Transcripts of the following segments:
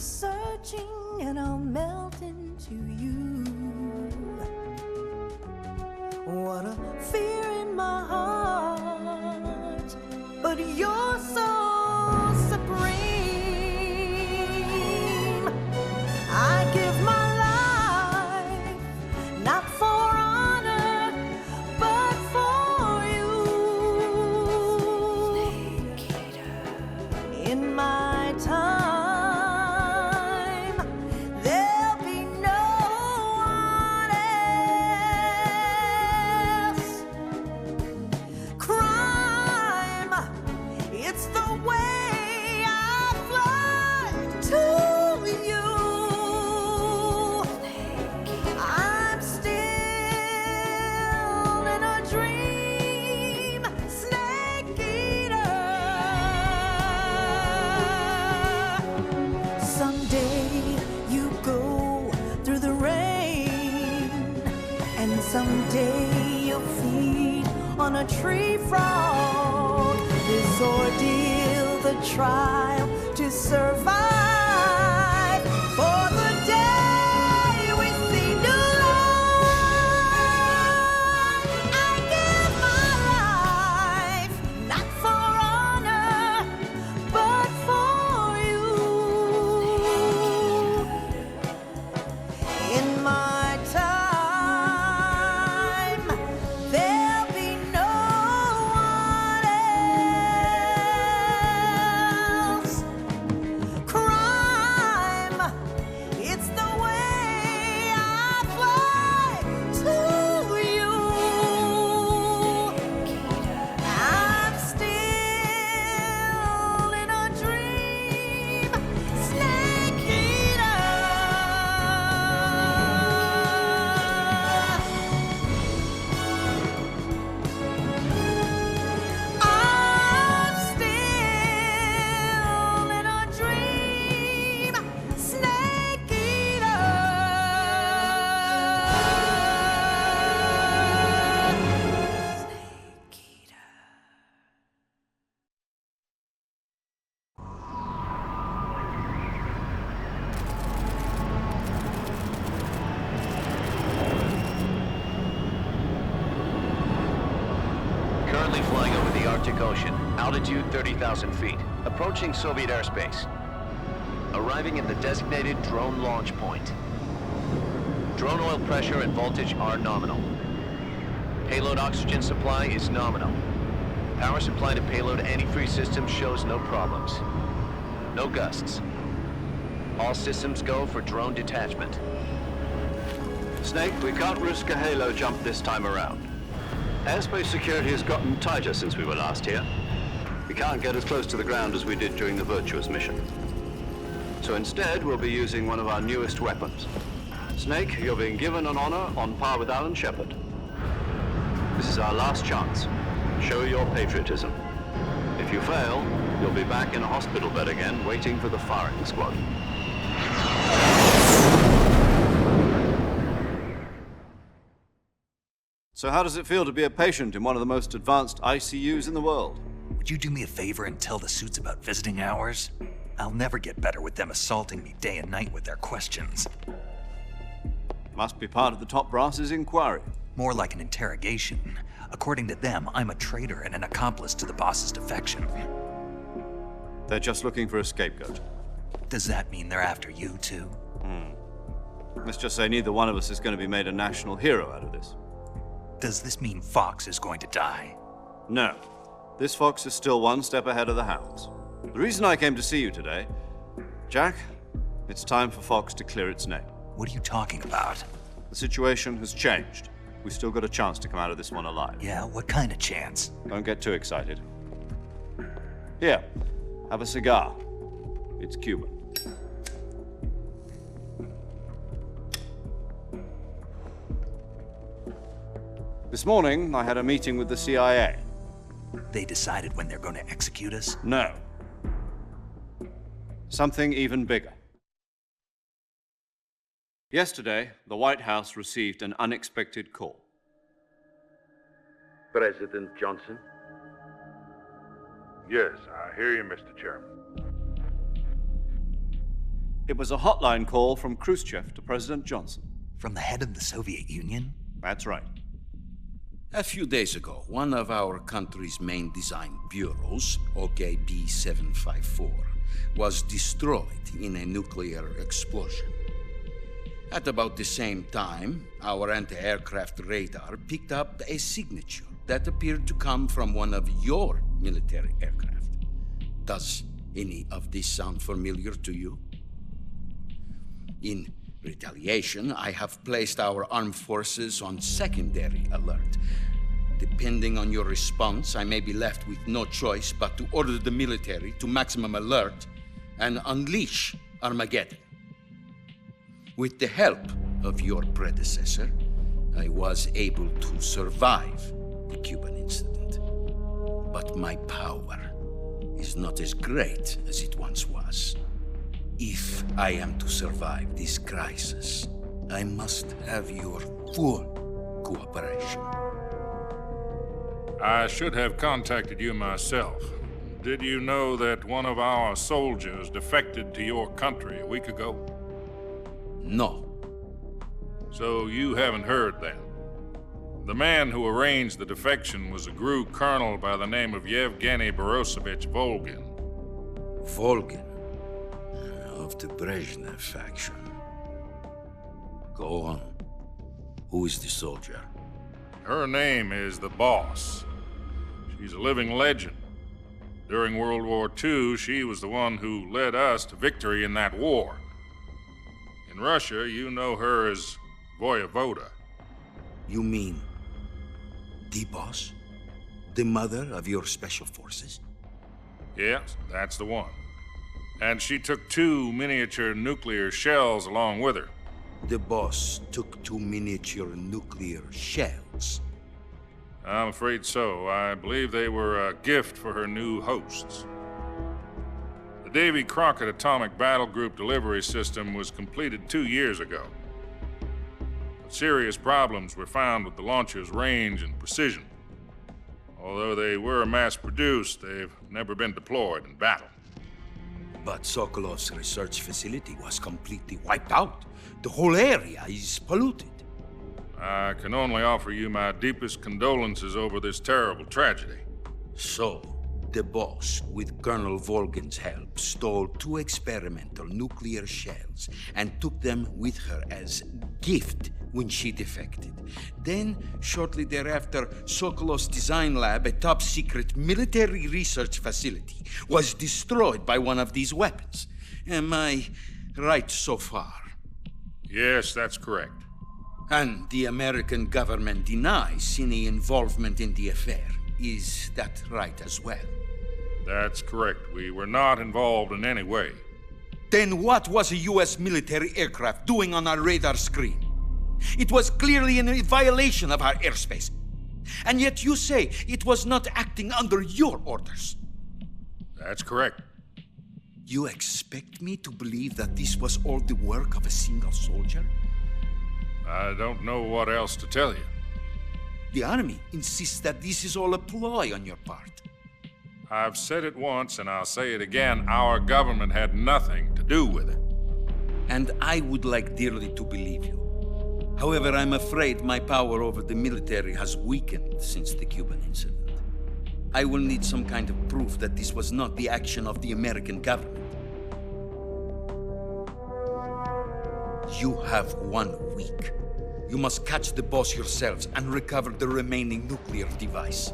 searching and I'll melt into you. What a fear in my heart, but you're so supreme. I give my life, not for honor, but for you. Snake eater. In my time, there'll be no one else. Crime, it's the way I fly to you. I'm still in a dream, snake eater. Someday you go through the rain, and someday you'll feed on a tree frog. This ordeal, the trial to survive for the day we see new light. I give my life, not for honor, but for you. In my time, there'll be no one else. Crime, it's the way I fly to you. I'm still in a dream, snake eater. I'm still in a dream, snake eater. Snake eater. Currently flying over the Arctic Ocean, altitude 30,000 feet, approaching Soviet airspace. Arriving at the designated drone launch point. Drone oil pressure and voltage are nominal. Payload oxygen supply is nominal. Power supply to payload antifreeze system shows no problems. No gusts. All systems go for drone detachment. Snake, we can't risk a halo jump this time around. Airspace security has gotten tighter since we were last here. We can't get as close to the ground as we did during the Virtuous mission. So instead, we'll be using one of our newest weapons. Snake, you're being given an honor on par with Alan Shepard. This is our last chance. Show your patriotism. If you fail, you'll be back in a hospital bed again, waiting for the firing squad. So how does it feel to be a patient in one of the most advanced ICUs in the world? Would you do me a favor and tell the suits about visiting hours? I'll never get better with them assaulting me day and night with their questions. Must be part of the top brass's inquiry. More like an interrogation. According to them, I'm a traitor and an accomplice to the boss's defection. They're just looking for a scapegoat. Does that mean they're after you too? Let's just say neither one of us is going to be made a national hero out of this. Does this mean Fox is going to die? No. This fox is still one step ahead of the hounds. The reason I came to see you today, Jack, it's time for Fox to clear its name. What are you talking about? The situation has changed. We've still got a chance to come out of this one alive. Yeah, what kind of chance? Don't get too excited. Here, have a cigar. It's Cuban. This morning, I had a meeting with the CIA. They decided when they're going to execute us? No. Something even bigger. Yesterday, the White House received an unexpected call. President Johnson? Yes, I hear you, Mr. Chairman. It was a hotline call from Khrushchev to President Johnson. From the head of the Soviet Union? That's right. A few days ago, one of our country's main design bureaus, OKB 754, was destroyed in a nuclear explosion. At about the same time, our anti-aircraft radar picked up a signature that appeared to come from one of your military aircraft. Does any of this sound familiar to you? In retaliation, I have placed our armed forces on secondary alert. Depending on your response, I may be left with no choice but to order the military to maximum alert and unleash Armageddon. With the help of your predecessor, I was able to survive the Cuban incident. But my power is not as great as it once was. If I am to survive this crisis, I must have your full cooperation. I should have contacted you myself. Did you know that one of our soldiers defected to your country a week ago? No. So you haven't heard then. The man who arranged the defection was a GRU colonel by the name of Yevgeny Borosovich Volgin. Volgin, of the Brezhnev faction. Go on. Who is the soldier? Her name is the Boss. She's a living legend. During World War II, she was the one who led us to victory in that war. In Russia, you know her as Voyevoda. You mean the Boss? The mother of your special forces? Yes, that's the one. And she took 2 miniature nuclear shells along with her. The Boss took 2 miniature nuclear shells. I'm afraid so. I believe they were a gift for her new hosts. The Davy Crockett Atomic Battle Group delivery system was completed 2 years ago. But serious problems were found with the launcher's range and precision. Although they were mass-produced, they've never been deployed in battle. But Sokolov's research facility was completely wiped out. The whole area is polluted. I can only offer you my deepest condolences over this terrible tragedy. So, the Boss, with Colonel Volgin's help, stole 2 experimental nuclear shells and took them with her as gift when she defected. Then, shortly thereafter, Sokolov's design lab, a top-secret military research facility, was destroyed by one of these weapons. Am I right so far? Yes, that's correct. And the American government denies any involvement in the affair. Is that right as well? That's correct. We were not involved in any way. Then what was a U.S. military aircraft doing on our radar screen? It was clearly in violation of our airspace. And yet you say it was not acting under your orders. That's correct. You expect me to believe that this was all the work of a single soldier? I don't know what else to tell you. The Army insists that this is all a ploy on your part. I've said it once, and I'll say it again. Our government had nothing to do with it. And I would like dearly to believe you. However, I'm afraid my power over the military has weakened since the Cuban incident. I will need some kind of proof that this was not the action of the American government. You have 1 week. You must catch the Boss yourselves and recover the remaining nuclear device.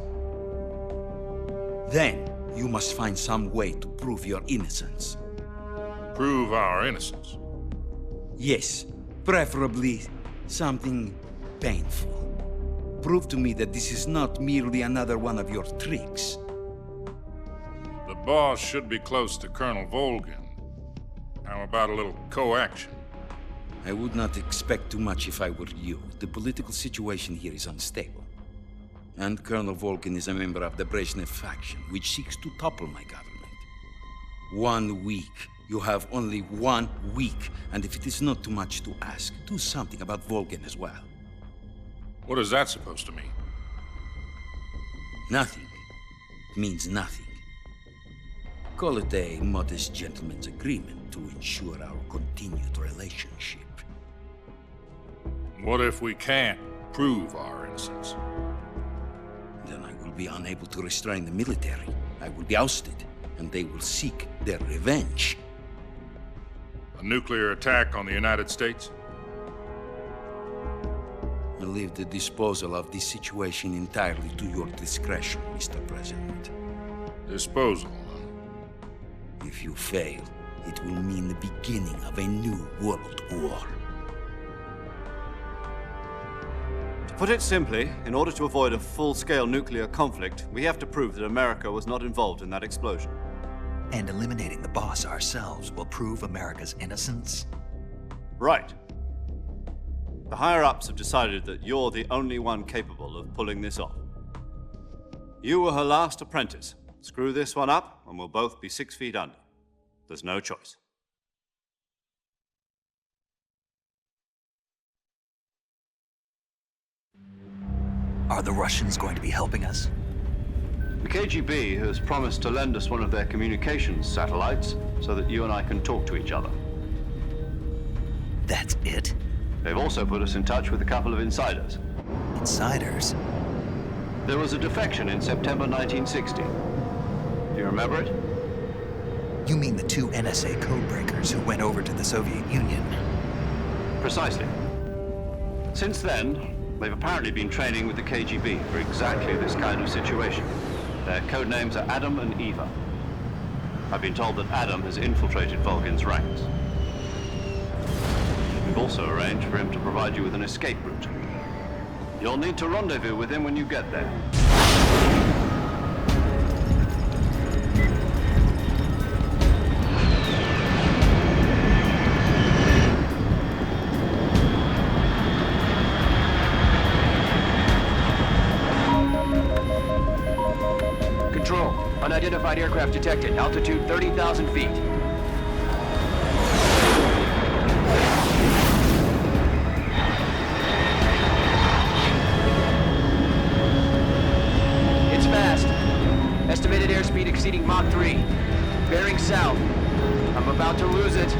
Then, you must find some way to prove your innocence. Prove our innocence. Yes, preferably something painful. Prove to me that this is not merely another one of your tricks. The Boss should be close to Colonel Volgin. How about a little co-action? I would not expect too much if I were you. The political situation here is unstable. And Colonel Volgin is a member of the Brezhnev faction, which seeks to topple my government. 1 week. You have only 1 week. And if it is not too much to ask, do something about Volgin as well. What is that supposed to mean? Nothing. It means nothing. Call it a modest gentleman's agreement to ensure our continued relationship. What if we can't prove our innocence? Then I will be unable to restrain the military. I will be ousted, and they will seek their revenge. A nuclear attack on the United States? I leave the disposal of this situation entirely to your discretion, Mr. President. Disposal, If you fail, it will mean the beginning of a new world war. To put it simply, in order to avoid a full-scale nuclear conflict, we have to prove that America was not involved in that explosion. And eliminating the boss ourselves will prove America's innocence? Right. The higher-ups have decided that you're the only one capable of pulling this off. You were her last apprentice. Screw this one up, and we'll both be 6 feet under. There's no choice. Are the Russians going to be helping us? The KGB has promised to lend us one of their communications satellites so that you and I can talk to each other. That's it? They've also put us in touch with a couple of insiders. Insiders? There was a defection in September 1960. Do you remember it? You mean the 2 NSA codebreakers who went over to the Soviet Union? Precisely. Since then, they've apparently been training with the KGB for exactly this kind of situation. Their code names are Adam and Eva. I've been told that Adam has infiltrated Volgin's ranks. We've also arranged for him to provide you with an escape route. You'll need to rendezvous with him when you get there. Control, unidentified aircraft detected. Altitude 30,000 feet. It's fast. Estimated airspeed exceeding Mach 3. Bearing south. I'm about to lose it.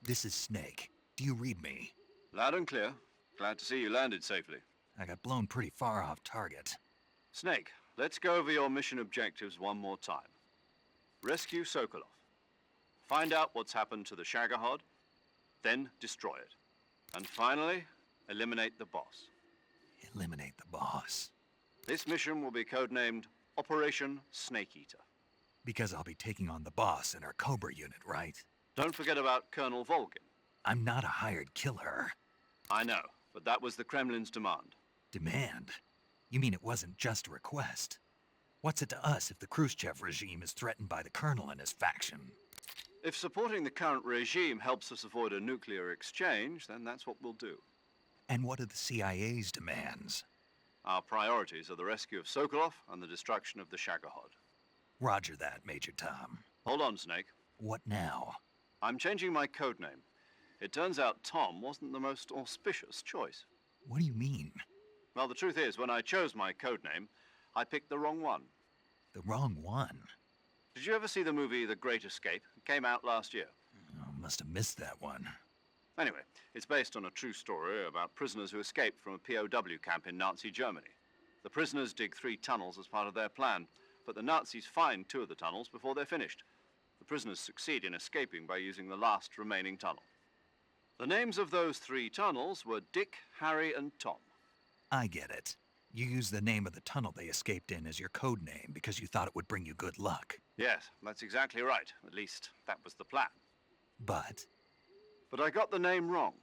This is Snake. Do you read me? Loud and clear. Glad to see you landed safely. I got blown pretty far off target. Snake, let's go over your mission objectives one more time. Rescue Sokolov. Find out what's happened to the Shagohod, then destroy it. And finally, eliminate the boss. Eliminate the boss. This mission will be codenamed Operation Snake Eater. Because I'll be taking on the boss in our Cobra unit, right? Don't forget about Colonel Volgin. I'm not a hired killer. I know, but that was the Kremlin's demand. Demand? You mean it wasn't just a request? What's it to us if the Khrushchev regime is threatened by the Colonel and his faction? If supporting the current regime helps us avoid a nuclear exchange, then that's what we'll do. And what are the CIA's demands? Our priorities are the rescue of Sokolov and the destruction of the Shagohod. Roger that, Major Tom. Hold on, Snake. What now? I'm changing my codename. It turns out Tom wasn't the most auspicious choice. What do you mean? Well, the truth is, when I chose my codename, I picked the wrong one. The wrong one. Did you ever see the movie The Great Escape? It came out last year. Oh, must have missed that one. Anyway, it's based on a true story about prisoners who escaped from a POW camp in Nazi Germany. The prisoners dig 3 tunnels as part of their plan, but the Nazis find 2 of the tunnels before they're finished. The prisoners succeed in escaping by using the last remaining tunnel. The names of those 3 tunnels were Dick, Harry, and Tom. I get it. You used the name of the tunnel they escaped in as your code name because you thought it would bring you good luck. Yes, that's exactly right. At least, that was the plan. But But I got the name wrong.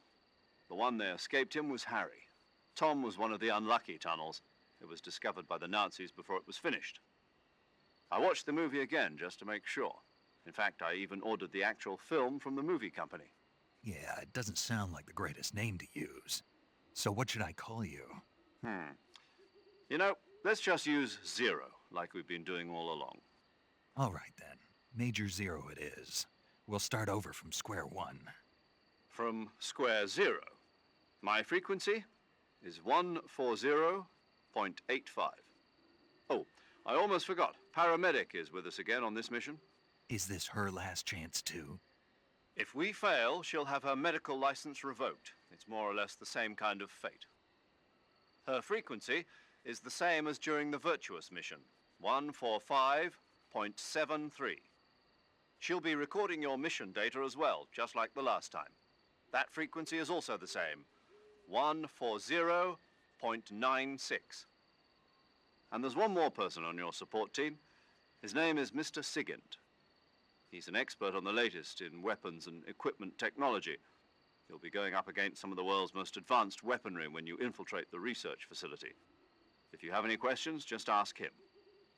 The one they escaped in was Harry. Tom was one of the unlucky tunnels. It was discovered by the Nazis before it was finished. I watched the movie again just to make sure. In fact, I even ordered the actual film from the movie company. yeah, it doesn't sound like the greatest name to use. So what should I call you? You know, let's just use Zero, like we've been doing all along. All right then. Major Zero it is. We'll start over from square one. From square 0. My frequency is 140.85. Oh, I almost forgot. Paramedic is with us again on this mission. Is this her last chance too? If we fail, she'll have her medical license revoked. It's more or less the same kind of fate. Her frequency is the same as during the Virtuous mission, 145.73. She'll be recording your mission data as well, just like the last time. That frequency is also the same, 140.96. And there's one more person on your support team. His name is Mr. Sigint. He's an expert on the latest in weapons and equipment technology. You'll be going up against some of the world's most advanced weaponry when you infiltrate the research facility. If you have any questions, just ask him.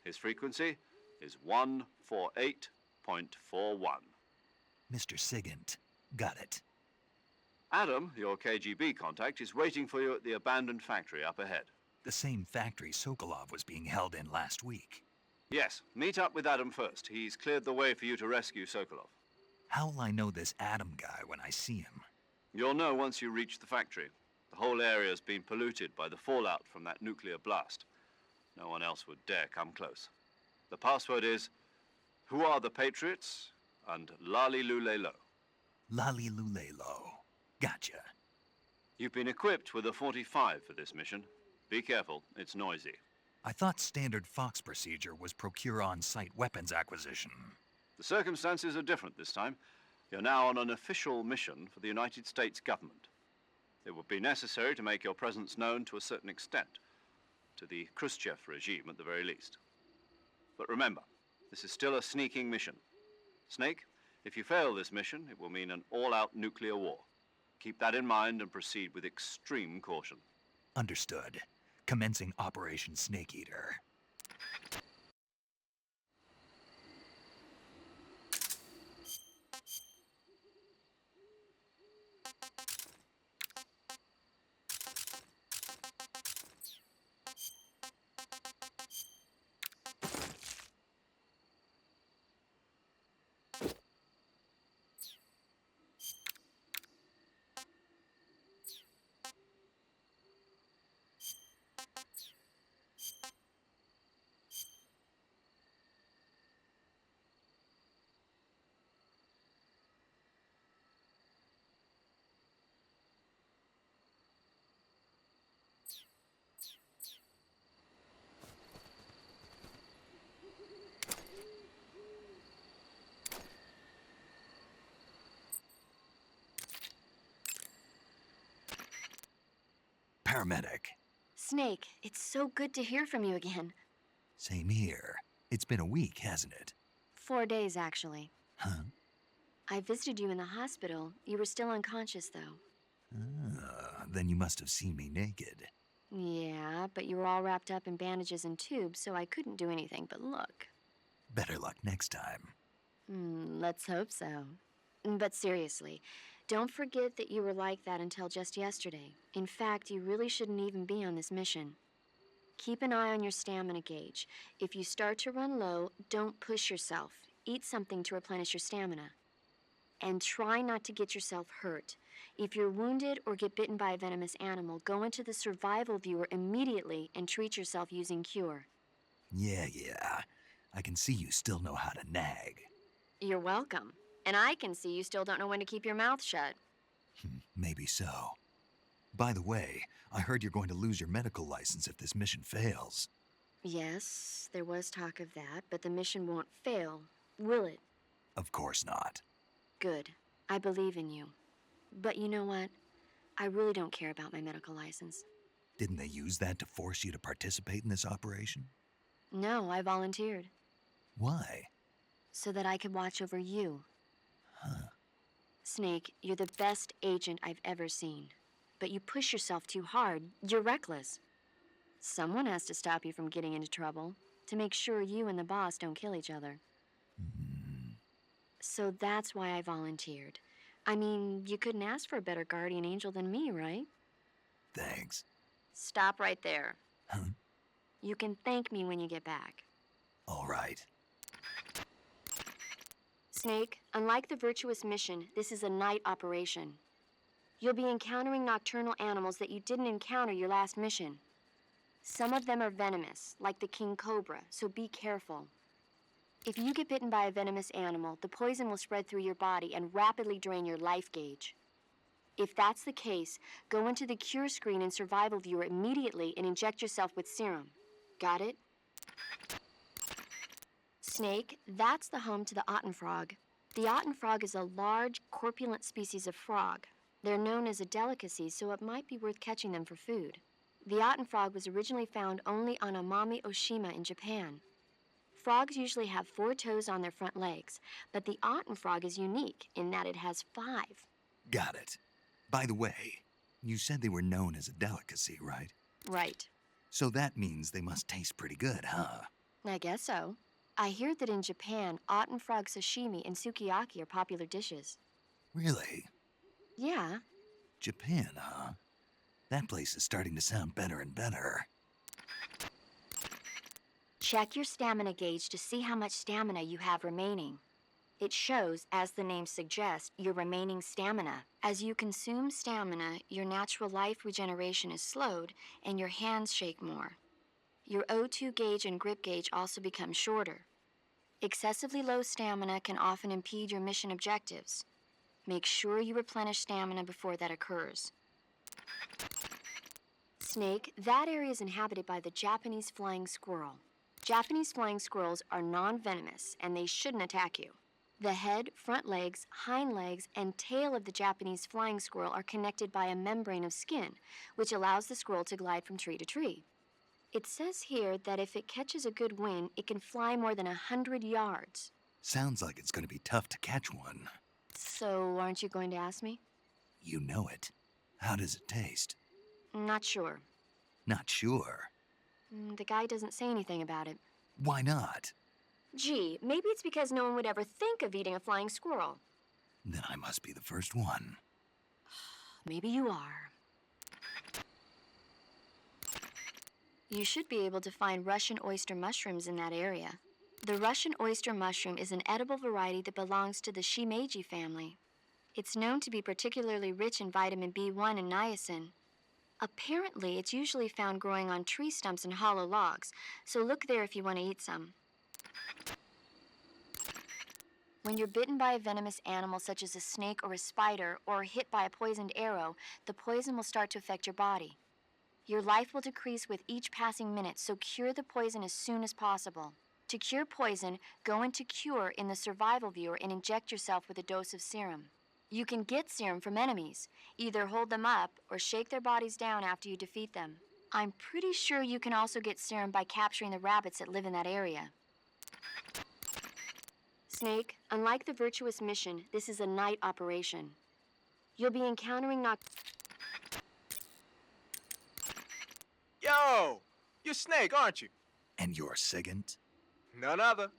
His frequency is 148.41. Mr. Sigint. Got it. Adam, your KGB contact, is waiting for you at the abandoned factory up ahead. The same factory Sokolov was being held in last week. Yes, meet up with Adam first. He's cleared the way for you to rescue Sokolov. How'll I know this Adam guy when I see him? You'll know once you reach the factory. The whole area's been polluted by the fallout from that nuclear blast. No one else would dare come close. The password is, "Who are the Patriots?" and "Lali Lulelo." Lali Lulelo. Gotcha. You've been equipped with a 45 for this mission. Be careful, it's noisy. I thought standard Fox procedure was procure on-site weapons acquisition. The circumstances are different this time. You're now on an official mission for the United States government. It would be necessary to make your presence known to a certain extent, to the Khrushchev regime at the very least. But remember, this is still a sneaking mission. Snake, if you fail this mission, it will mean an all-out nuclear war. Keep that in mind and proceed with extreme caution. Understood. Commencing Operation Snake Eater. Paramedic. Snake, it's so good to hear from you again. Same here. It's been a week, hasn't it? 4 days, actually. Huh? I visited you in the hospital. You were still unconscious, though. Then you must have seen me naked. Yeah, but you were all wrapped up in bandages and tubes, so I couldn't do anything but look. Better luck next time. Let's hope so. But seriously, don't forget that you were like that until just yesterday. In fact, you really shouldn't even be on this mission. Keep an eye on your stamina gauge. If you start to run low, don't push yourself. Eat something to replenish your stamina. And try not to get yourself hurt. If you're wounded or get bitten by a venomous animal, go into the survival viewer immediately and treat yourself using Cure. Yeah. I can see you still know how to nag. You're welcome. And I can see you still don't know when to keep your mouth shut. Maybe so. By the way, I heard you're going to lose your medical license if this mission fails. Yes, there was talk of that, but the mission won't fail, will it? Of course not. Good. I believe in you. But you know what? I really don't care about my medical license. Didn't they use that to force you to participate in this operation? No, I volunteered. Why? So that I could watch over you. Huh. Snake, you're the best agent I've ever seen. But you push yourself too hard. You're reckless. Someone has to stop you from getting into trouble, to make sure you and the boss don't kill each other. So that's why I volunteered. I mean, you couldn't ask for a better guardian angel than me, right? Thanks. Stop right there. Huh? You can thank me when you get back. All right. Snake, unlike the Virtuous mission, this is a night operation. You'll be encountering nocturnal animals that you didn't encounter your last mission. Some of them are venomous, like the king cobra, so be careful. If you get bitten by a venomous animal, the poison will spread through your body and rapidly drain your life gauge. If that's the case, go into the cure screen in survival viewer immediately and inject yourself with serum. Got it? Snake, that's the home to the Otten frog. The Otten frog is a large, corpulent species of frog. They're known as a delicacy, so it might be worth catching them for food. The Otten frog was originally found only on Amami Oshima in Japan. Frogs usually have 4 toes on their front legs, but the Otten frog is unique in that it has 5. Got it. By the way, you said they were known as a delicacy, right? Right. So that means they must taste pretty good, huh? I guess so. I hear that in Japan, Otten frog sashimi and sukiyaki are popular dishes. Really? Yeah. Japan, huh? That place is starting to sound better and better. Check your stamina gauge to see how much stamina you have remaining. It shows, as the name suggests, your remaining stamina. As you consume stamina, your natural life regeneration is slowed and your hands shake more. Your O2 gauge and grip gauge also become shorter. Excessively low stamina can often impede your mission objectives. Make sure you replenish stamina before that occurs. Snake, that area is inhabited by the Japanese flying squirrel. Japanese flying squirrels are non-venomous, and they shouldn't attack you. The head, front legs, hind legs, and tail of the Japanese flying squirrel are connected by a membrane of skin, which allows the squirrel to glide from tree to tree. It says here that if it catches a good wind, it can fly more than 100 yards. Sounds like it's going to be tough to catch one. So, aren't you going to ask me? You know it. How does it taste? Not sure. Not sure. The guy doesn't say anything about it. Why not? Gee, maybe it's because no one would ever think of eating a flying squirrel. Then I must be the first one. Maybe you are. You should be able to find Russian oyster mushrooms in that area. The Russian oyster mushroom is an edible variety that belongs to the shimeji family. It's known to be particularly rich in vitamin B1 and niacin. Apparently, it's usually found growing on tree stumps and hollow logs, so look there if you want to eat some. When you're bitten by a venomous animal such as a snake or a spider, or hit by a poisoned arrow, the poison will start to affect your body. Your life will decrease with each passing minute, so cure the poison as soon as possible. To cure poison, go into Cure in the survival viewer and inject yourself with a dose of serum. You can get serum from enemies. Either hold them up or shake their bodies down after you defeat them. I'm pretty sure you can also get serum by capturing the rabbits that live in that area. Snake, unlike the Virtuous mission, this is a night operation. You'll be encountering Yo! You're Snake, aren't you? And you're Sigint? None other.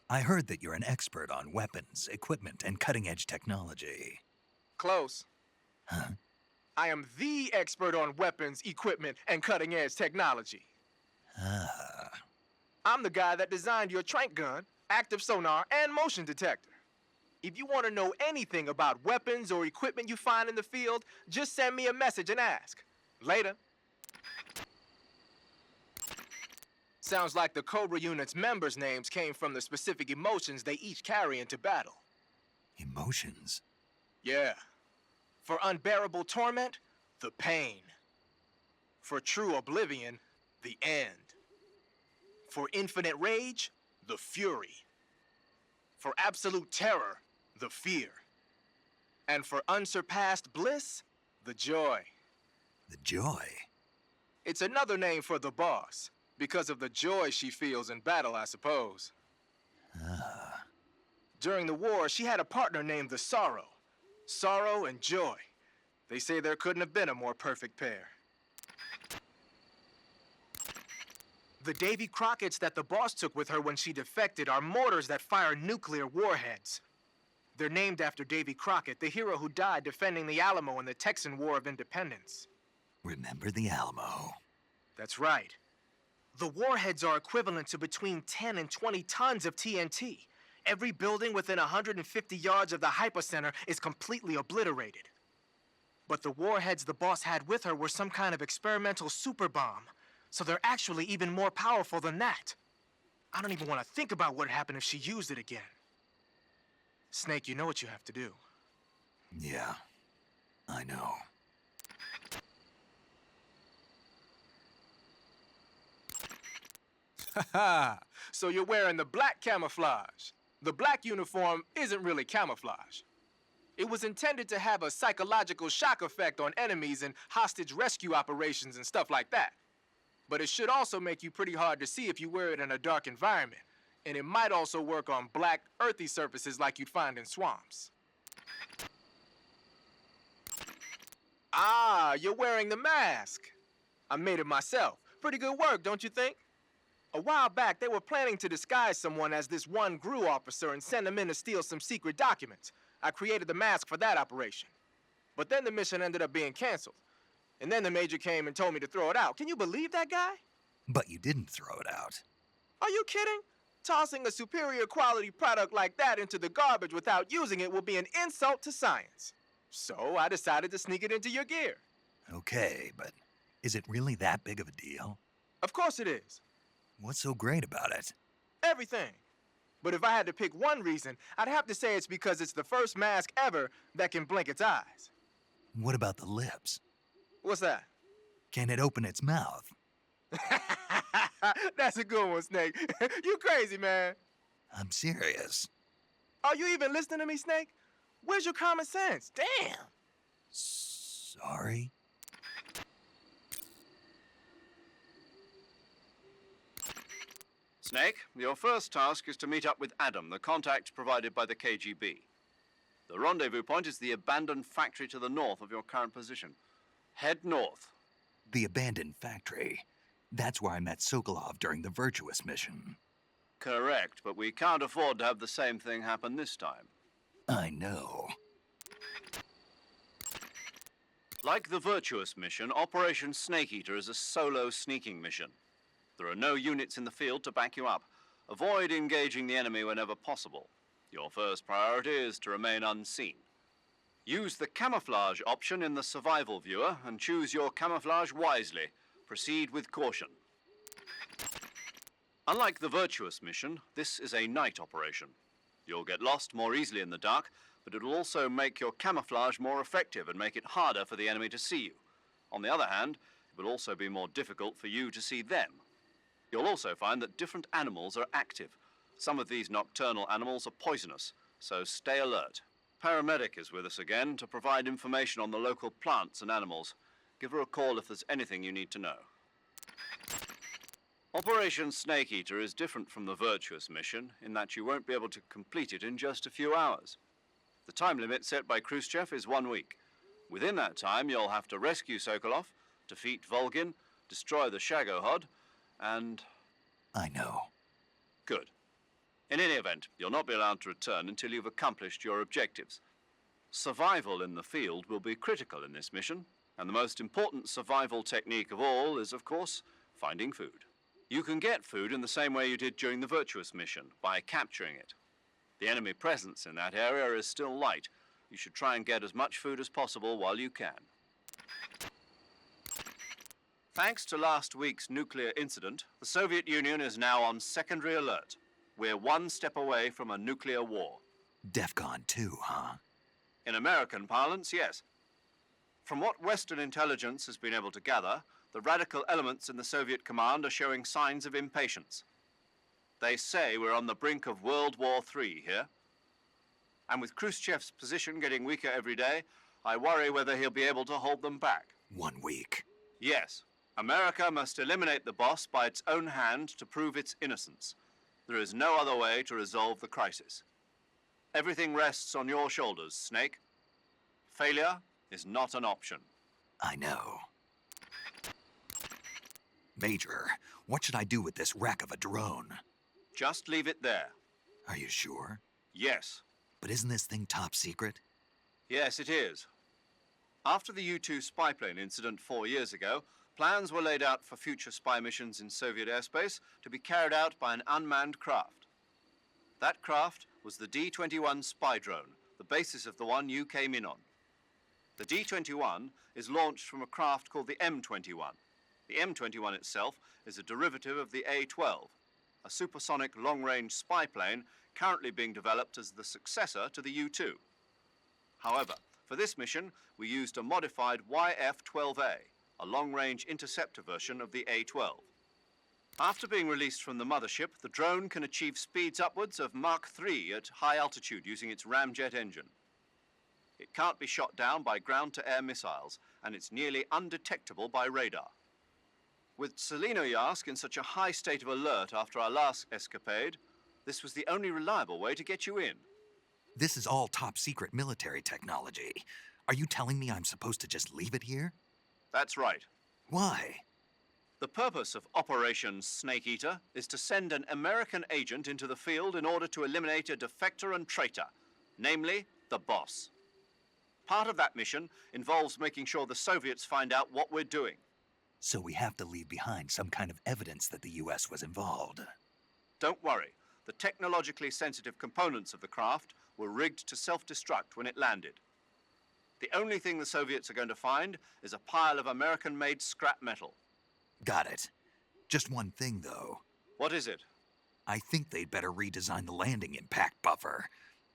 I heard that you're an expert on weapons, equipment, and cutting-edge technology. Close. Huh? I am the expert on weapons, equipment, and cutting-edge technology. Ah. I'm the guy that designed your trank gun, active sonar, and motion detector. If you want to know anything about weapons or equipment you find in the field, just send me a message and ask. Later. Sounds like the Cobra Unit's members' names came from the specific emotions they each carry into battle. Emotions? Yeah. For unbearable torment, the pain. For true oblivion, the end. For infinite rage, the fury. For absolute terror, the fear. And for unsurpassed bliss, the joy. The joy? It's another name for the boss, because of the joy she feels in battle, I suppose. Ah. During the war, she had a partner named the Sorrow. Sorrow and joy. They say there couldn't have been a more perfect pair. The Davy Crockett's that the boss took with her when she defected are mortars that fire nuclear warheads. They're named after Davy Crockett, the hero who died defending the Alamo in the Texan War of Independence. Remember the Alamo. That's right. The warheads are equivalent to between 10 and 20 tons of TNT. Every building within 150 yards of the hypocenter is completely obliterated. But the warheads the boss had with her were some kind of experimental super bomb, so they're actually even more powerful than that. I don't even want to think about what would happen if she used it again. Snake, you know what you have to do. Yeah, I know. Haha, so you're wearing the black camouflage. The black uniform isn't really camouflage. It was intended to have a psychological shock effect on enemies in hostage rescue operations and stuff like that. But it should also make you pretty hard to see if you wear it in a dark environment. And it might also work on black, earthy surfaces like you'd find in swamps. Ah, you're wearing the mask. I made it myself. Pretty good work, don't you think? A while back, they were planning to disguise someone as this one GRU officer and send him in to steal some secret documents. I created the mask for that operation. But then the mission ended up being canceled. And then the major came and told me to throw it out. Can you believe that guy? But you didn't throw it out. Are you kidding? Tossing a superior quality product like that into the garbage without using it will be an insult to science. So I decided to sneak it into your gear. Okay, but is it really that big of a deal? Of course it is. What's so great about it? Everything. But if I had to pick one reason, I'd have to say it's because it's the first mask ever that can blink its eyes. What about the lips? What's that? Can it open its mouth? That's a good one, Snake. You crazy, man. I'm serious. Are you even listening to me, Snake? Where's your common sense? Damn. Sorry? Snake, your first task is to meet up with Adam, the contact provided by the KGB. The rendezvous point is the abandoned factory to the north of your current position. Head north. The abandoned factory. That's where I met Sokolov during the Virtuous mission. Correct, but we can't afford to have the same thing happen this time. I know. Like the Virtuous mission, Operation Snake Eater is a solo sneaking mission. There are no units in the field to back you up. Avoid engaging the enemy whenever possible. Your first priority is to remain unseen. Use the camouflage option in the survival viewer and choose your camouflage wisely. Proceed with caution. Unlike the Virtuous mission, this is a night operation. You'll get lost more easily in the dark, but it'll also make your camouflage more effective and make it harder for the enemy to see you. On the other hand, it will also be more difficult for you to see them. You'll also find that different animals are active. Some of these nocturnal animals are poisonous, so stay alert. Paramedic is with us again to provide information on the local plants and animals. Give her a call if there's anything you need to know. Operation Snake Eater is different from the Virtuous mission in that you won't be able to complete it in just a few hours. The time limit set by Khrushchev is 1 week. Within that time, you'll have to rescue Sokolov, defeat Volgin, destroy the Shagohod, and... I know. Good. In any event, you'll not be allowed to return until you've accomplished your objectives. Survival in the field will be critical in this mission, and the most important survival technique of all is, of course, finding food. You can get food in the same way you did during the Virtuous mission, by capturing it. The enemy presence in that area is still light. You should try and get as much food as possible while you can. Thanks to last week's nuclear incident, the Soviet Union is now on secondary alert. We're one step away from a nuclear war. DEFCON 2, huh? In American parlance, yes. From what Western intelligence has been able to gather, the radical elements in the Soviet command are showing signs of impatience. They say we're on the brink of World War III here. And with Khrushchev's position getting weaker every day, I worry whether he'll be able to hold them back. 1 week. Yes. America must eliminate the boss by its own hand to prove its innocence. There is no other way to resolve the crisis. Everything rests on your shoulders, Snake. Failure is not an option. I know. Major, what should I do with this wreck of a drone? Just leave it there. Are you sure? Yes. But isn't this thing top secret? Yes, it is. After the U-2 spy plane incident 4 years ago, plans were laid out for future spy missions in Soviet airspace to be carried out by an unmanned craft. That craft was the D-21 spy drone, the basis of the one you came in on. The D-21 is launched from a craft called the M-21. The M-21 itself is a derivative of the A-12, a supersonic long-range spy plane currently being developed as the successor to the U-2. However, for this mission, we used a modified YF-12A, a long-range interceptor version of the A-12. After being released from the mothership, the drone can achieve speeds upwards of Mach 3 at high altitude using its ramjet engine. It can't be shot down by ground-to-air missiles, and it's nearly undetectable by radar. With Selinoyarsk in such a high state of alert after our last escapade, this was the only reliable way to get you in. This is all top-secret military technology. Are you telling me I'm supposed to just leave it here? That's right. Why? The purpose of Operation Snake Eater is to send an American agent into the field in order to eliminate a defector and traitor, namely the boss. Part of that mission involves making sure the Soviets find out what we're doing. So we have to leave behind some kind of evidence that the U.S. was involved. Don't worry. The technologically sensitive components of the craft were rigged to self-destruct when it landed. The only thing the Soviets are going to find is a pile of American-made scrap metal. Got it. Just one thing, though. What is it? I think they'd better redesign the landing impact buffer.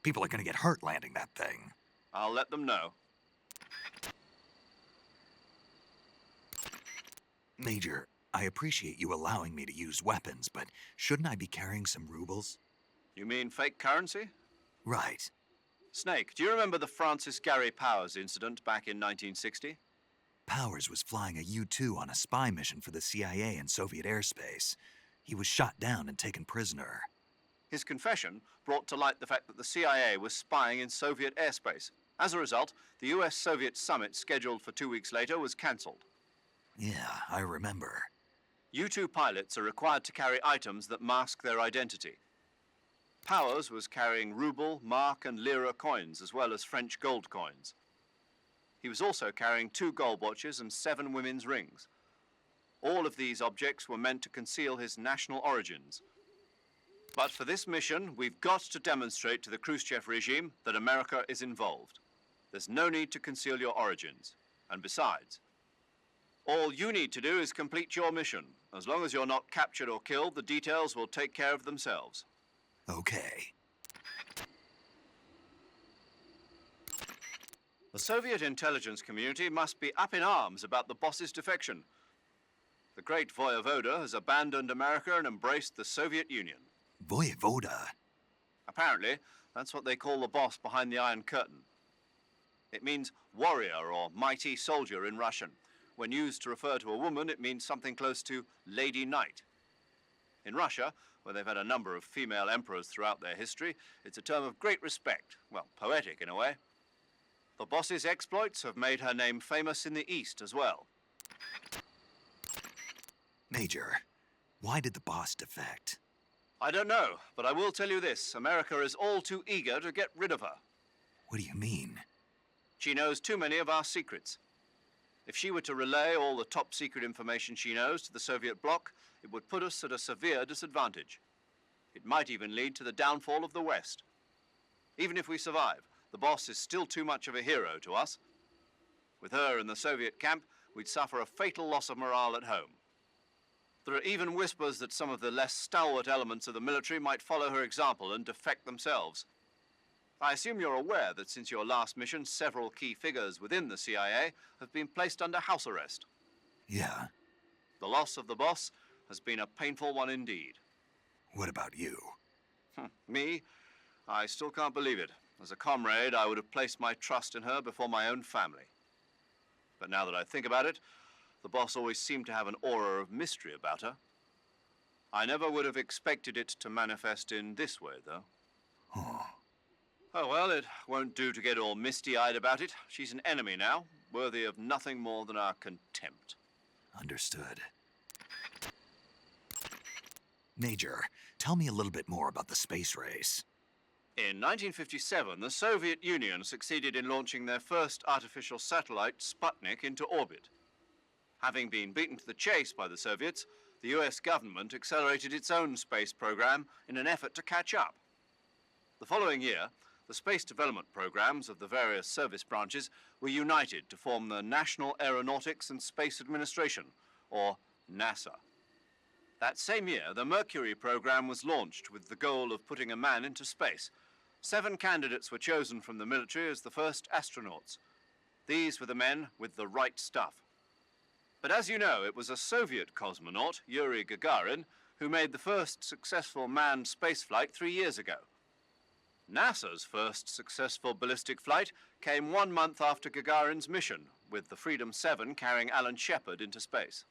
People are going to get hurt landing that thing. I'll let them know. Major, I appreciate you allowing me to use weapons, but shouldn't I be carrying some rubles? You mean fake currency? Right. Snake, do you remember the Francis Gary Powers incident back in 1960? Powers was flying a U-2 on a spy mission for the CIA in Soviet airspace. He was shot down and taken prisoner. His confession brought to light the fact that the CIA was spying in Soviet airspace. As a result, the US-Soviet summit scheduled for 2 weeks later was cancelled. Yeah, I remember. U-2 pilots are required to carry items that mask their identity. Powers was carrying ruble, mark, and lira coins, as well as French gold coins. He was also carrying 2 gold watches and 7 women's rings. All of these objects were meant to conceal his national origins. But for this mission, we've got to demonstrate to the Khrushchev regime that America is involved. There's no need to conceal your origins. And besides, all you need to do is complete your mission. As long as you're not captured or killed, the details will take care of themselves. Okay. The Soviet intelligence community must be up in arms about the boss's defection. The great Voyevoda has abandoned America and embraced the Soviet Union. Voyevoda? Apparently, that's what they call the boss behind the Iron Curtain. It means warrior or mighty soldier in Russian. When used to refer to a woman, it means something close to Lady Knight. In Russia, where they've had a number of female emperors throughout their history, it's a term of great respect. Well, poetic in a way. The boss's exploits have made her name famous in the East as well. Major, why did the boss defect? I don't know, but I will tell you this. America is all too eager to get rid of her. What do you mean? She knows too many of our secrets. If she were to relay all the top-secret information she knows to the Soviet bloc, it would put us at a severe disadvantage. It might even lead to the downfall of the West. Even if we survive, the boss is still too much of a hero to us. With her in the Soviet camp, we'd suffer a fatal loss of morale at home. There are even whispers that some of the less stalwart elements of the military might follow her example and defect themselves. I assume you're aware that since your last mission, several key figures within the CIA have been placed under house arrest. Yeah. The loss of the boss has been a painful one indeed. What about you? Me? I still can't believe it. As a comrade, I would have placed my trust in her before my own family. But now that I think about it, the boss always seemed to have an aura of mystery about her. I never would have expected it to manifest in this way, though. Oh, well, it won't do to get all misty-eyed about it. She's an enemy now, worthy of nothing more than our contempt. Understood. Major, tell me a little bit more about the space race. In 1957, the Soviet Union succeeded in launching their first artificial satellite, Sputnik, into orbit. Having been beaten to the chase by the Soviets, the US government accelerated its own space program in an effort to catch up. The following year, the space development programs of the various service branches were united to form the National Aeronautics and Space Administration, or NASA. That same year, the Mercury program was launched with the goal of putting a man into space. 7 candidates were chosen from the military as the first astronauts. These were the men with the right stuff. But as you know, it was a Soviet cosmonaut, Yuri Gagarin, who made the first successful manned spaceflight 3 years ago. NASA's first successful ballistic flight came 1 month after Gagarin's mission, with the Freedom 7 carrying Alan Shepard into space.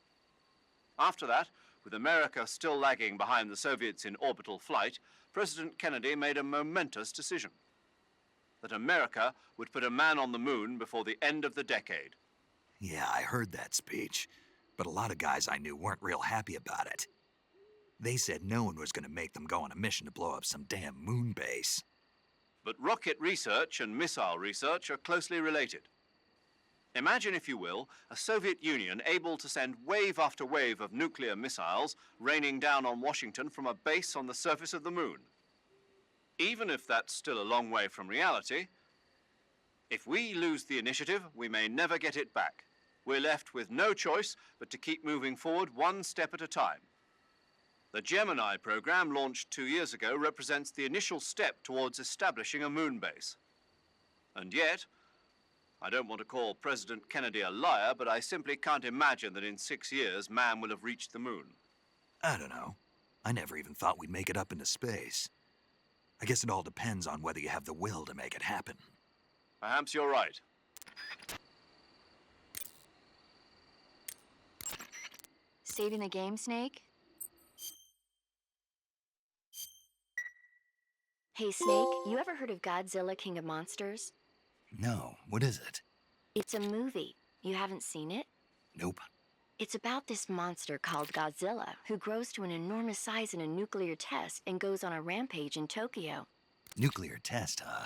After that, with America still lagging behind the Soviets in orbital flight, President Kennedy made a momentous decision: that America would put a man on the moon before the end of the decade. Yeah, I heard that speech, but a lot of guys I knew weren't real happy about it. They said no one was going to make them go on a mission to blow up some damn moon base. But rocket research and missile research are closely related. Imagine, if you will, a Soviet Union able to send wave after wave of nuclear missiles raining down on Washington from a base on the surface of the moon. Even if that's still a long way from reality, if we lose the initiative, we may never get it back. We're left with no choice but to keep moving forward one step at a time. The Gemini program, launched 2 years ago, represents the initial step towards establishing a moon base. And yet, I don't want to call President Kennedy a liar, but I simply can't imagine that in 6 years man will have reached the moon. I don't know. I never even thought we'd make it up into space. I guess it all depends on whether you have the will to make it happen. Perhaps you're right. Saving the game, Snake? Hey, Snake, you ever heard of Godzilla, King of Monsters? No, what is it? It's a movie. You haven't seen it? Nope. It's about this monster called Godzilla, who grows to an enormous size in a nuclear test and goes on a rampage in Tokyo. Nuclear test, huh?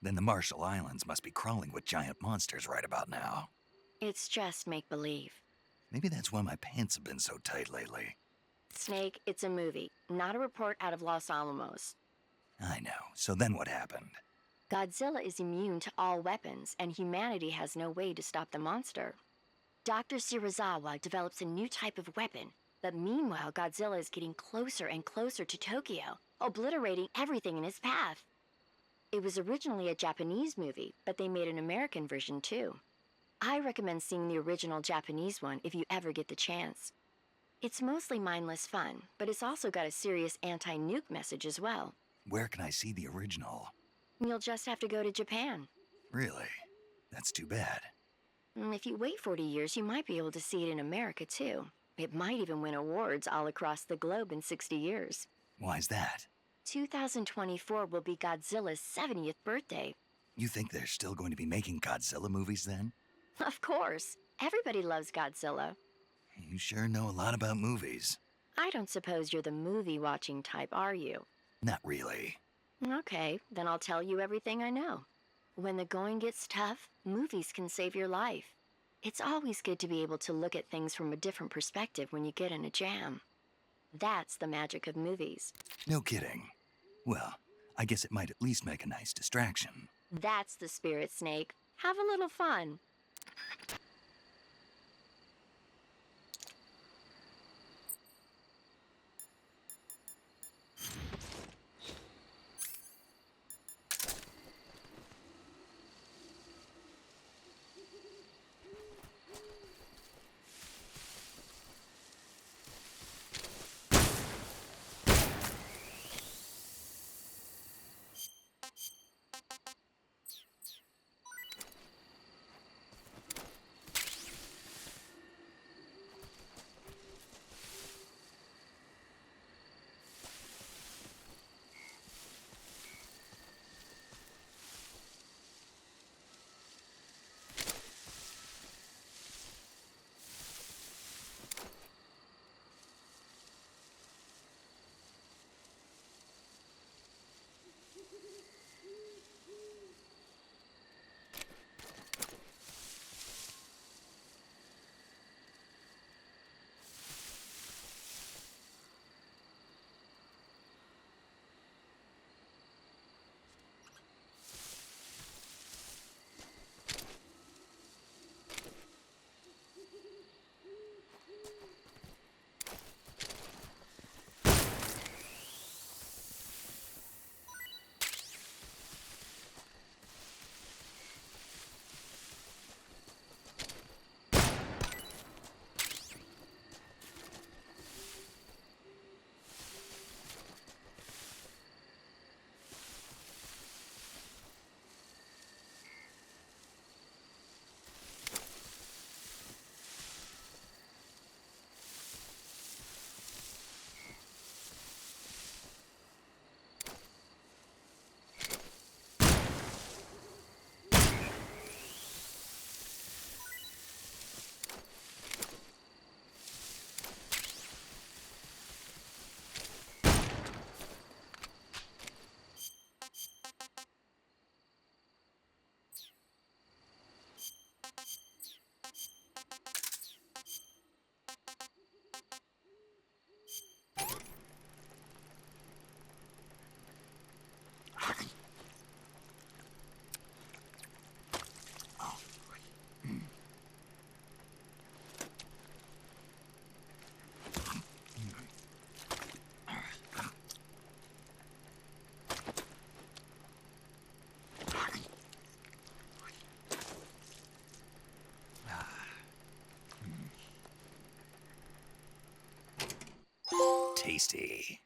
Then the Marshall Islands must be crawling with giant monsters right about now. It's just make-believe. Maybe that's why my pants have been so tight lately. Snake, it's a movie, not a report out of Los Alamos. I know. So then what happened? Godzilla is immune to all weapons, and humanity has no way to stop the monster. Dr. Shirazawa develops a new type of weapon, but meanwhile Godzilla is getting closer and closer to Tokyo, obliterating everything in his path. It was originally a Japanese movie, but they made an American version too. I recommend seeing the original Japanese one if you ever get the chance. It's mostly mindless fun, but it's also got a serious anti-nuke message as well. Where can I see the original? You'll just have to go to Japan. Really? That's too bad. If you wait 40 years, you might be able to see it in America too. It might even win awards all across the globe in 60 years. Why's that? 2024 will be Godzilla's 70th birthday. You think they're still going to be making Godzilla movies then? Of course. Everybody loves Godzilla. You sure know a lot about movies. I don't suppose you're the movie-watching type, are you? Not really. Okay, then I'll tell you everything I know. When the going gets tough, movies can save your life. It's always good to be able to look at things from a different perspective when you get in a jam. That's the magic of movies. No kidding. Well, I guess it might at least make a nice distraction. That's the spirit, Snake. Have a little fun. Tasty.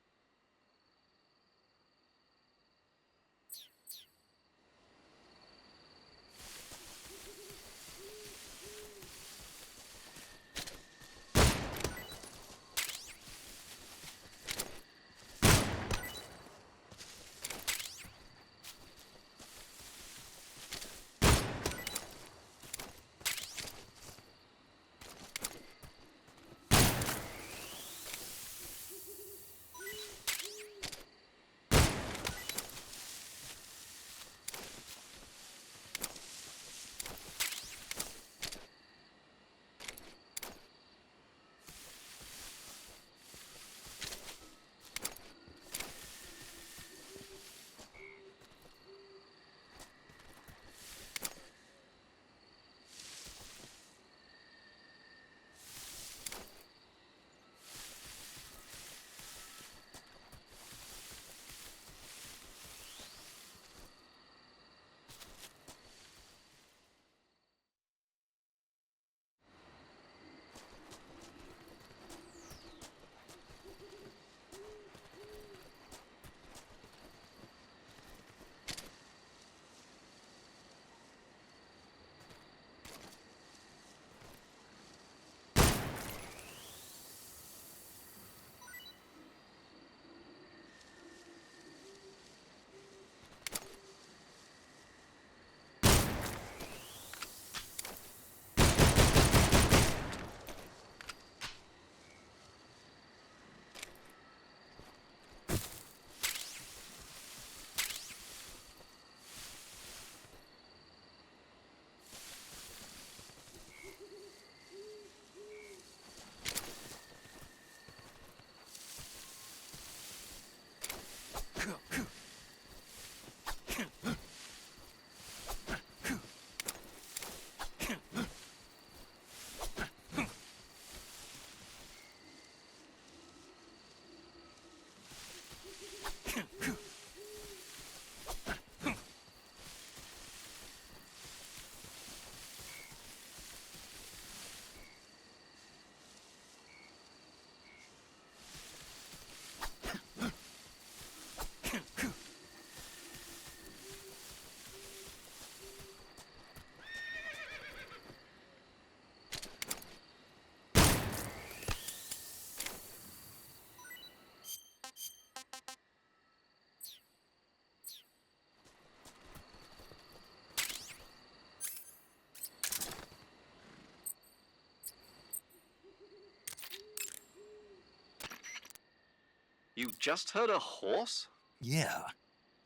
You just heard a horse? Yeah,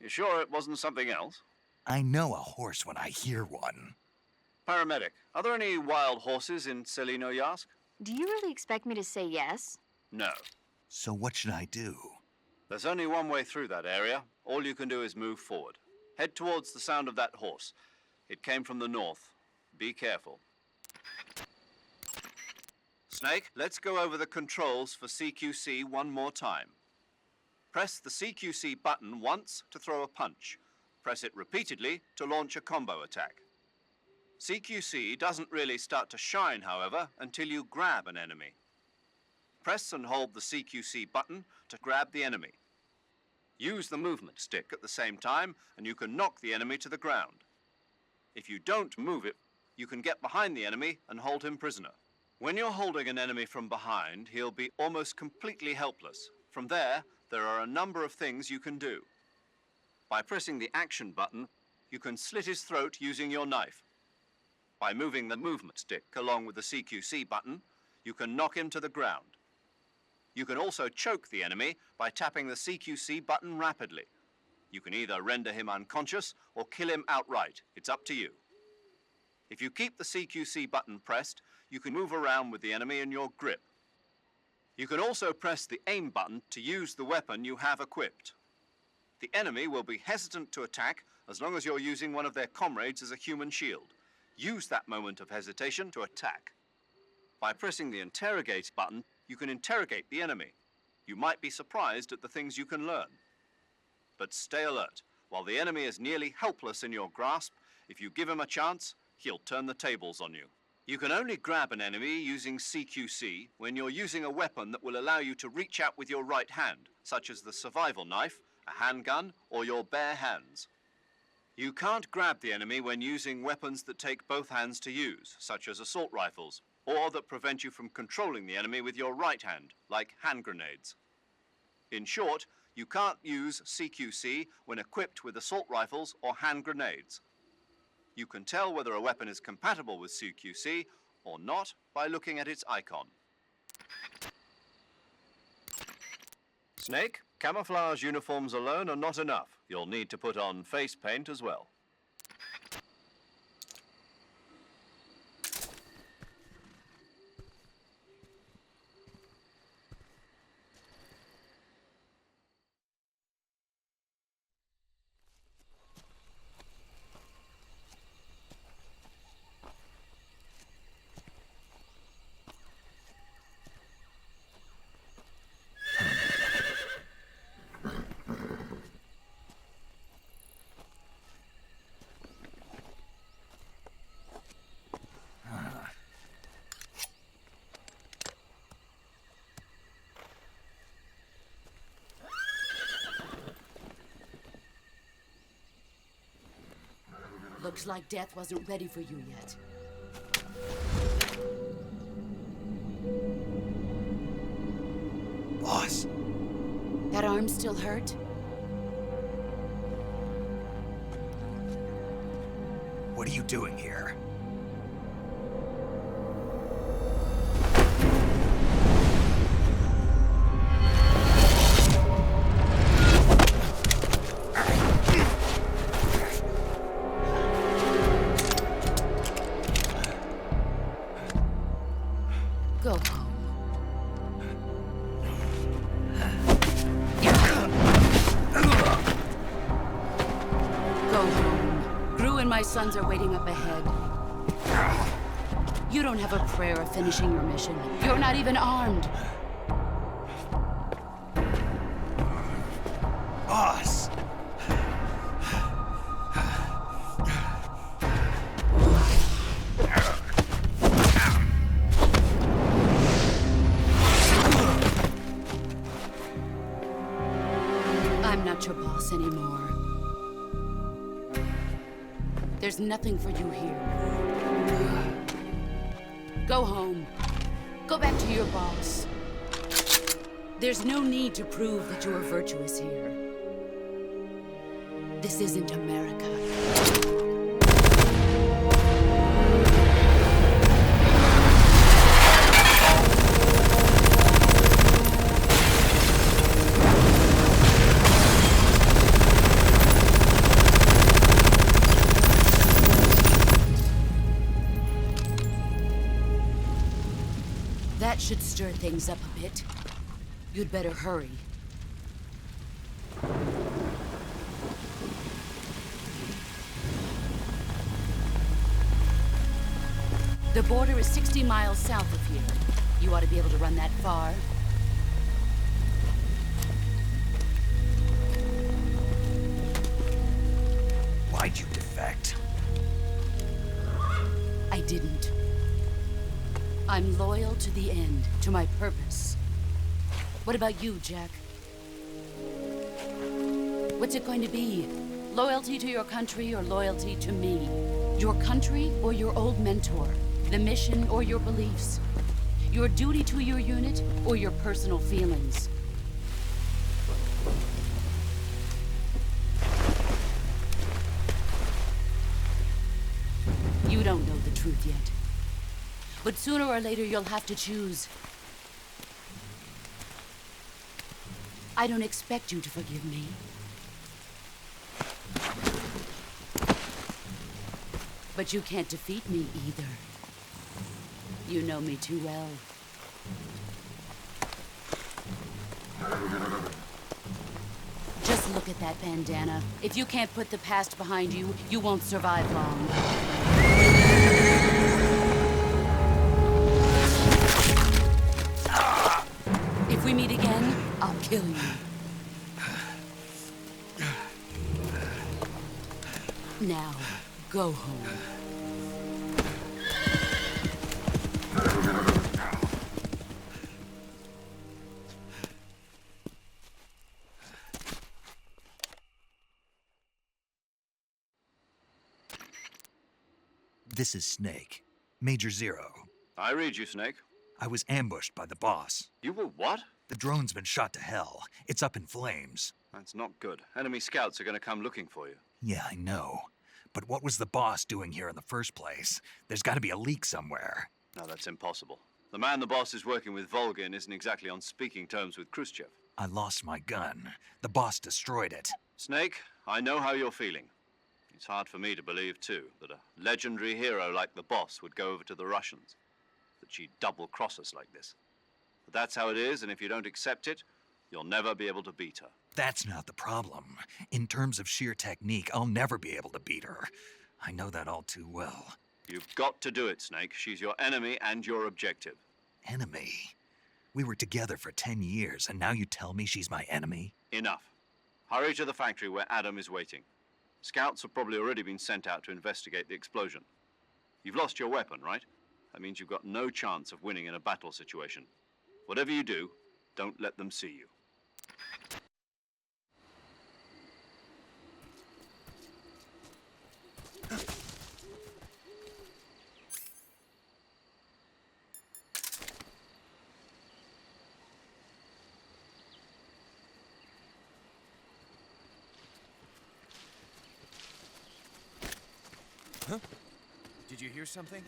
You sure it wasn't something else? I know a horse when I hear one. Paramedic, are there any wild horses in Selino-Yask? Do you really expect me to say yes? No. So what should I do? There's only one way through that area. All you can do is move forward. Head towards the sound of that horse. It came from the north. Be careful. Snake, let's go over the controls for CQC one more time. Press the CQC button once to throw a punch. Press it repeatedly to launch a combo attack. CQC doesn't really start to shine, however, until you grab an enemy. Press and hold the CQC button to grab the enemy. Use the movement stick at the same time, and you can knock the enemy to the ground. If you don't move it, you can get behind the enemy and hold him prisoner. When you're holding an enemy from behind, he'll be almost completely helpless. From there are a number of things you can do. By pressing the action button, you can slit his throat using your knife. By moving the movement stick along with the CQC button, you can knock him to the ground. You can also choke the enemy by tapping the CQC button rapidly. You can either render him unconscious or kill him outright. It's up to you. If you keep the CQC button pressed, you can move around with the enemy in your grip. You can also press the aim button to use the weapon you have equipped. The enemy will be hesitant to attack as long as you're using one of their comrades as a human shield. Use that moment of hesitation to attack. By pressing the Interrogate button, you can interrogate the enemy. You might be surprised at the things you can learn. But stay alert. While the enemy is nearly helpless in your grasp, if you give him a chance, he'll turn the tables on you. You can only grab an enemy using CQC when you're using a weapon that will allow you to reach out with your right hand, such as the survival knife, a handgun, or your bare hands. You can't grab the enemy when using weapons that take both hands to use, such as assault rifles, or that prevent you from controlling the enemy with your right hand, like hand grenades. In short, you can't use CQC when equipped with assault rifles or hand grenades. You can tell whether a weapon is compatible with CQC or not by looking at its icon. Snake, camouflage uniforms alone are not enough. You'll need to put on face paint as well. Looks like death wasn't ready for you yet. Boss, That arm still hurt? what are you doing here? Go home. Go home. Gru and my sons are waiting up ahead. You don't have a prayer of finishing your mission. You're not even armed. Boss! I'm not your boss anymore. There's nothing for you here. Go home. Go back to your boss. There's no need to prove that you are virtuous here. This isn't America. That should stir things up a bit. You'd better hurry. The border is 60 miles south of here. You ought to be able to run that far. Why'd you defect? I didn't. I'm loyal to the end, to my purpose. What about you, Jack? What's it going to be? Loyalty to your country or loyalty to me? Your country or your old mentor? The mission or your beliefs? Your duty to your unit or your personal feelings? You don't know the truth yet. But sooner or later you'll have to choose. I don't expect you to forgive me. But you can't defeat me either. You know me too well. Just look at that bandana. If you can't put the past behind you, you won't survive long. If we meet again, I'll kill you. Now, go home. This is Snake. Major Zero. I read you, Snake. I was ambushed by the boss. You were what? The drone's been shot to hell. It's up in flames. That's not good. Enemy scouts are going to come looking for you. Yeah, I know. But what was the boss doing here in the first place? There's got to be a leak somewhere. No, that's impossible. The man the boss is working with, Volgin, isn't exactly on speaking terms with Khrushchev. I lost my gun. The boss destroyed it. Snake, I know how you're feeling. It's hard for me to believe, too, that a legendary hero like the boss would go over to the Russians. That she'd double-cross us like this. But that's how it is, and if you don't accept it, you'll never be able to beat her. That's not the problem. In terms of sheer technique, I'll never be able to beat her. I know that all too well. You've got to do it, Snake. She's your enemy and your objective. Enemy? We were together for 10 years, and now you tell me she's my enemy? Enough. Hurry to the factory where Adam is waiting. Scouts have probably already been sent out to investigate the explosion. You've lost your weapon, right? That means you've got no chance of winning in a battle situation. Whatever you do, don't let them see you. Huh? Did you hear something?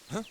Huh?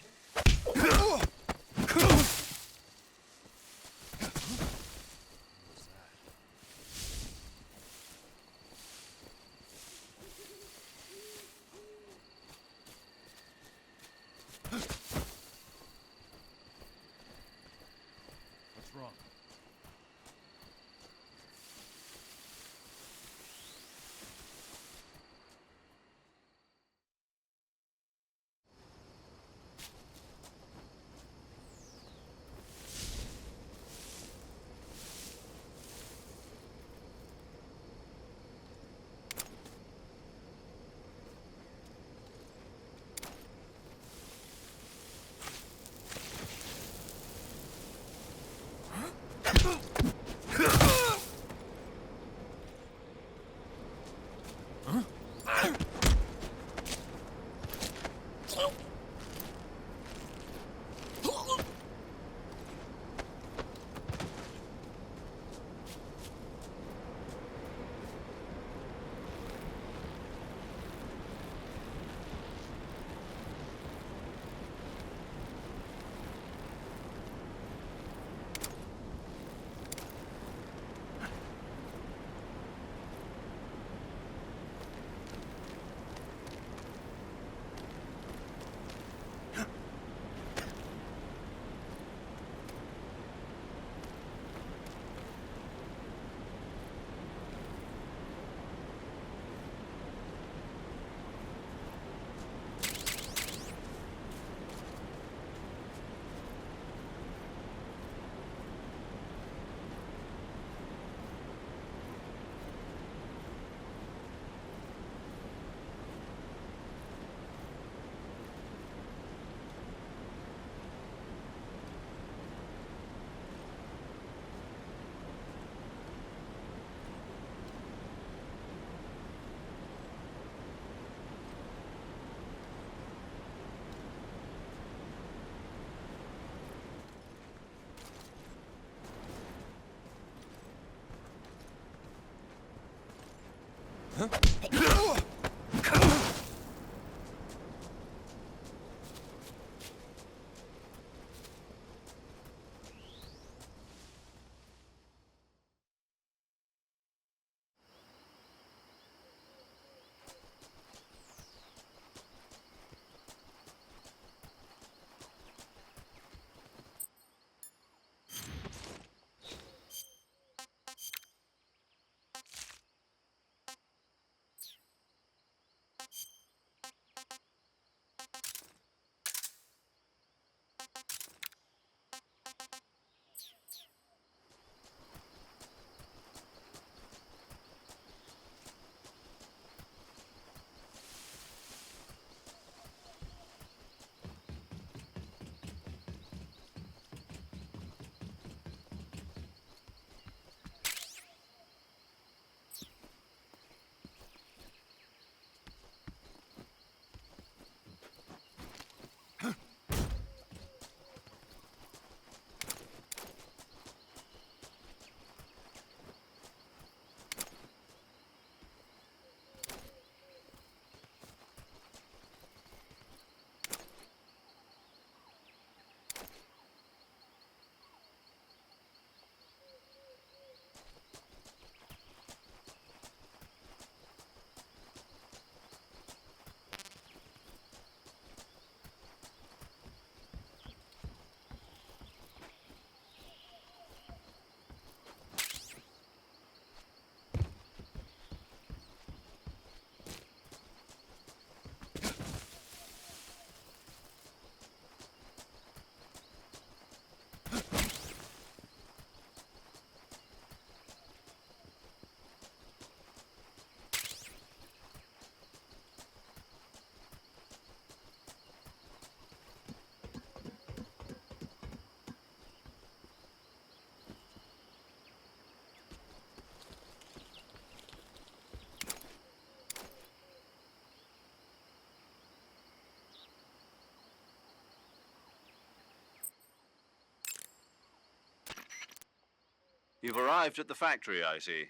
You've arrived at the factory, I see.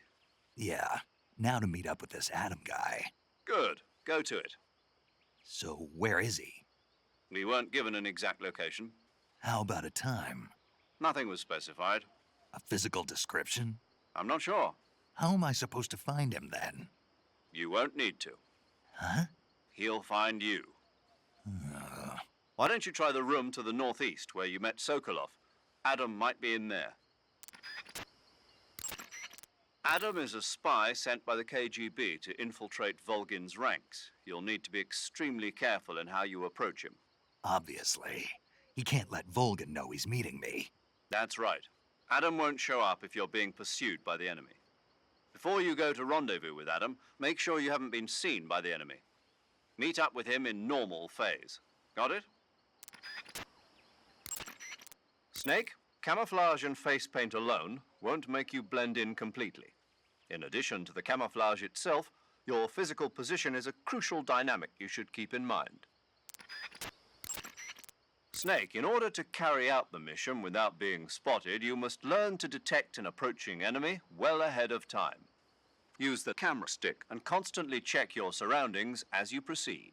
Yeah, now to meet up with this Adam guy. Good. Go to it. So where is he? We weren't given an exact location. How about a time? Nothing was specified. A physical description? I'm not sure. How am I supposed to find him then? You won't need to. Huh? He'll find you. Why don't you try the room to the northeast where you met Sokolov? Adam might be in there. Adam is a spy sent by the KGB to infiltrate Volgin's ranks. You'll need to be extremely careful in how you approach him. Obviously. He can't let Volgin know he's meeting me. That's right. Adam won't show up if you're being pursued by the enemy. Before you go to rendezvous with Adam, make sure you haven't been seen by the enemy. Meet up with him in normal phase. Got it? Snake, camouflage and face paint alone won't make you blend in completely. In addition to the camouflage itself, your physical position is a crucial dynamic you should keep in mind. Snake, in order to carry out the mission without being spotted, you must learn to detect an approaching enemy well ahead of time. Use the camera stick and constantly check your surroundings as you proceed.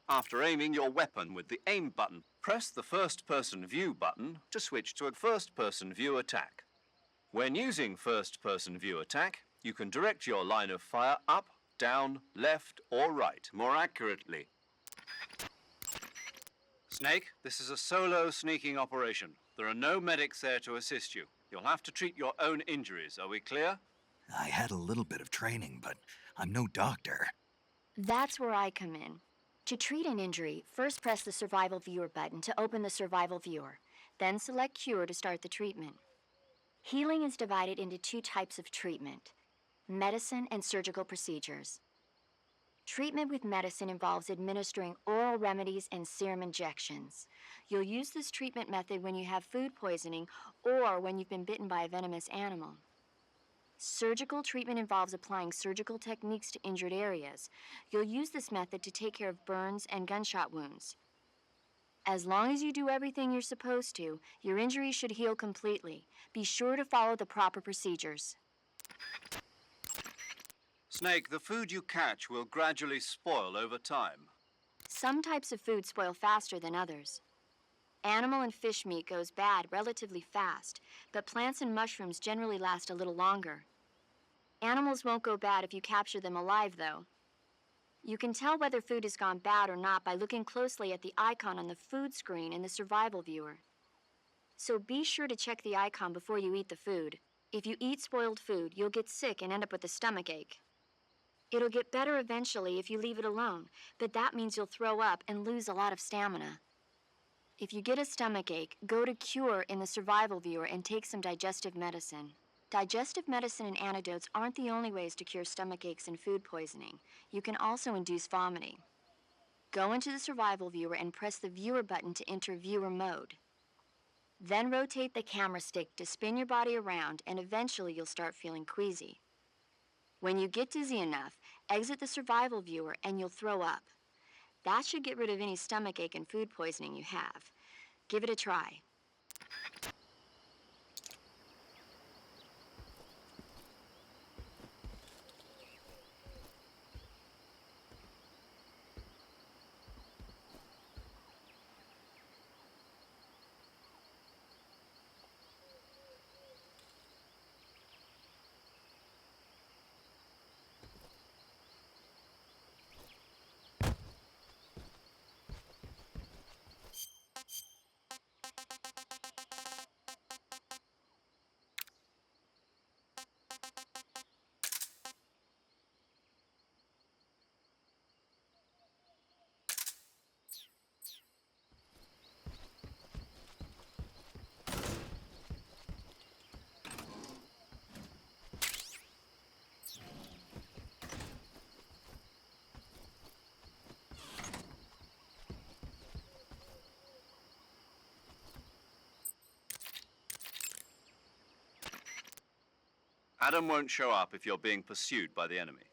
After aiming your weapon with the aim button, press the first-person view button to switch to a first-person view attack. When using first-person view attack, you can direct your line of fire up, down, left, or right more accurately. Snake, this is a solo sneaking operation. There are no medics there to assist you. You'll have to treat your own injuries. Are we clear? I had a little bit of training, but I'm no doctor. That's where I come in. To treat an injury, first press the Survival Viewer button to open the Survival Viewer. Then select Cure to start the treatment. Healing is divided into two types of treatment: medicine and surgical procedures. Treatment with medicine involves administering oral remedies and serum injections. You'll use this treatment method when you have food poisoning or when you've been bitten by a venomous animal. Surgical treatment involves applying surgical techniques to injured areas. You'll use this method to take care of burns and gunshot wounds. As long as you do everything you're supposed to, your injury should heal completely. Be sure to follow the proper procedures. Snake, the food you catch will gradually spoil over time. Some types of food spoil faster than others. Animal and fish meat goes bad relatively fast, but plants and mushrooms generally last a little longer. Animals won't go bad if you capture them alive, though. You can tell whether food has gone bad or not by looking closely at the icon on the food screen in the survival viewer. So be sure to check the icon before you eat the food. If you eat spoiled food, you'll get sick and end up with a stomachache. It'll get better eventually if you leave it alone, but that means you'll throw up and lose a lot of stamina. If you get a stomachache, go to Cure in the survival viewer and take some digestive medicine. Digestive medicine and antidotes aren't the only ways to cure stomachaches and food poisoning. You can also induce vomiting. Go into the survival viewer and press the viewer button to enter viewer mode. Then rotate the camera stick to spin your body around, and eventually you'll start feeling queasy. When you get dizzy enough, exit the survival viewer and you'll throw up. That should get rid of any stomachache and food poisoning you have. Give it a try. Adam won't show up if you're being pursued by the enemy.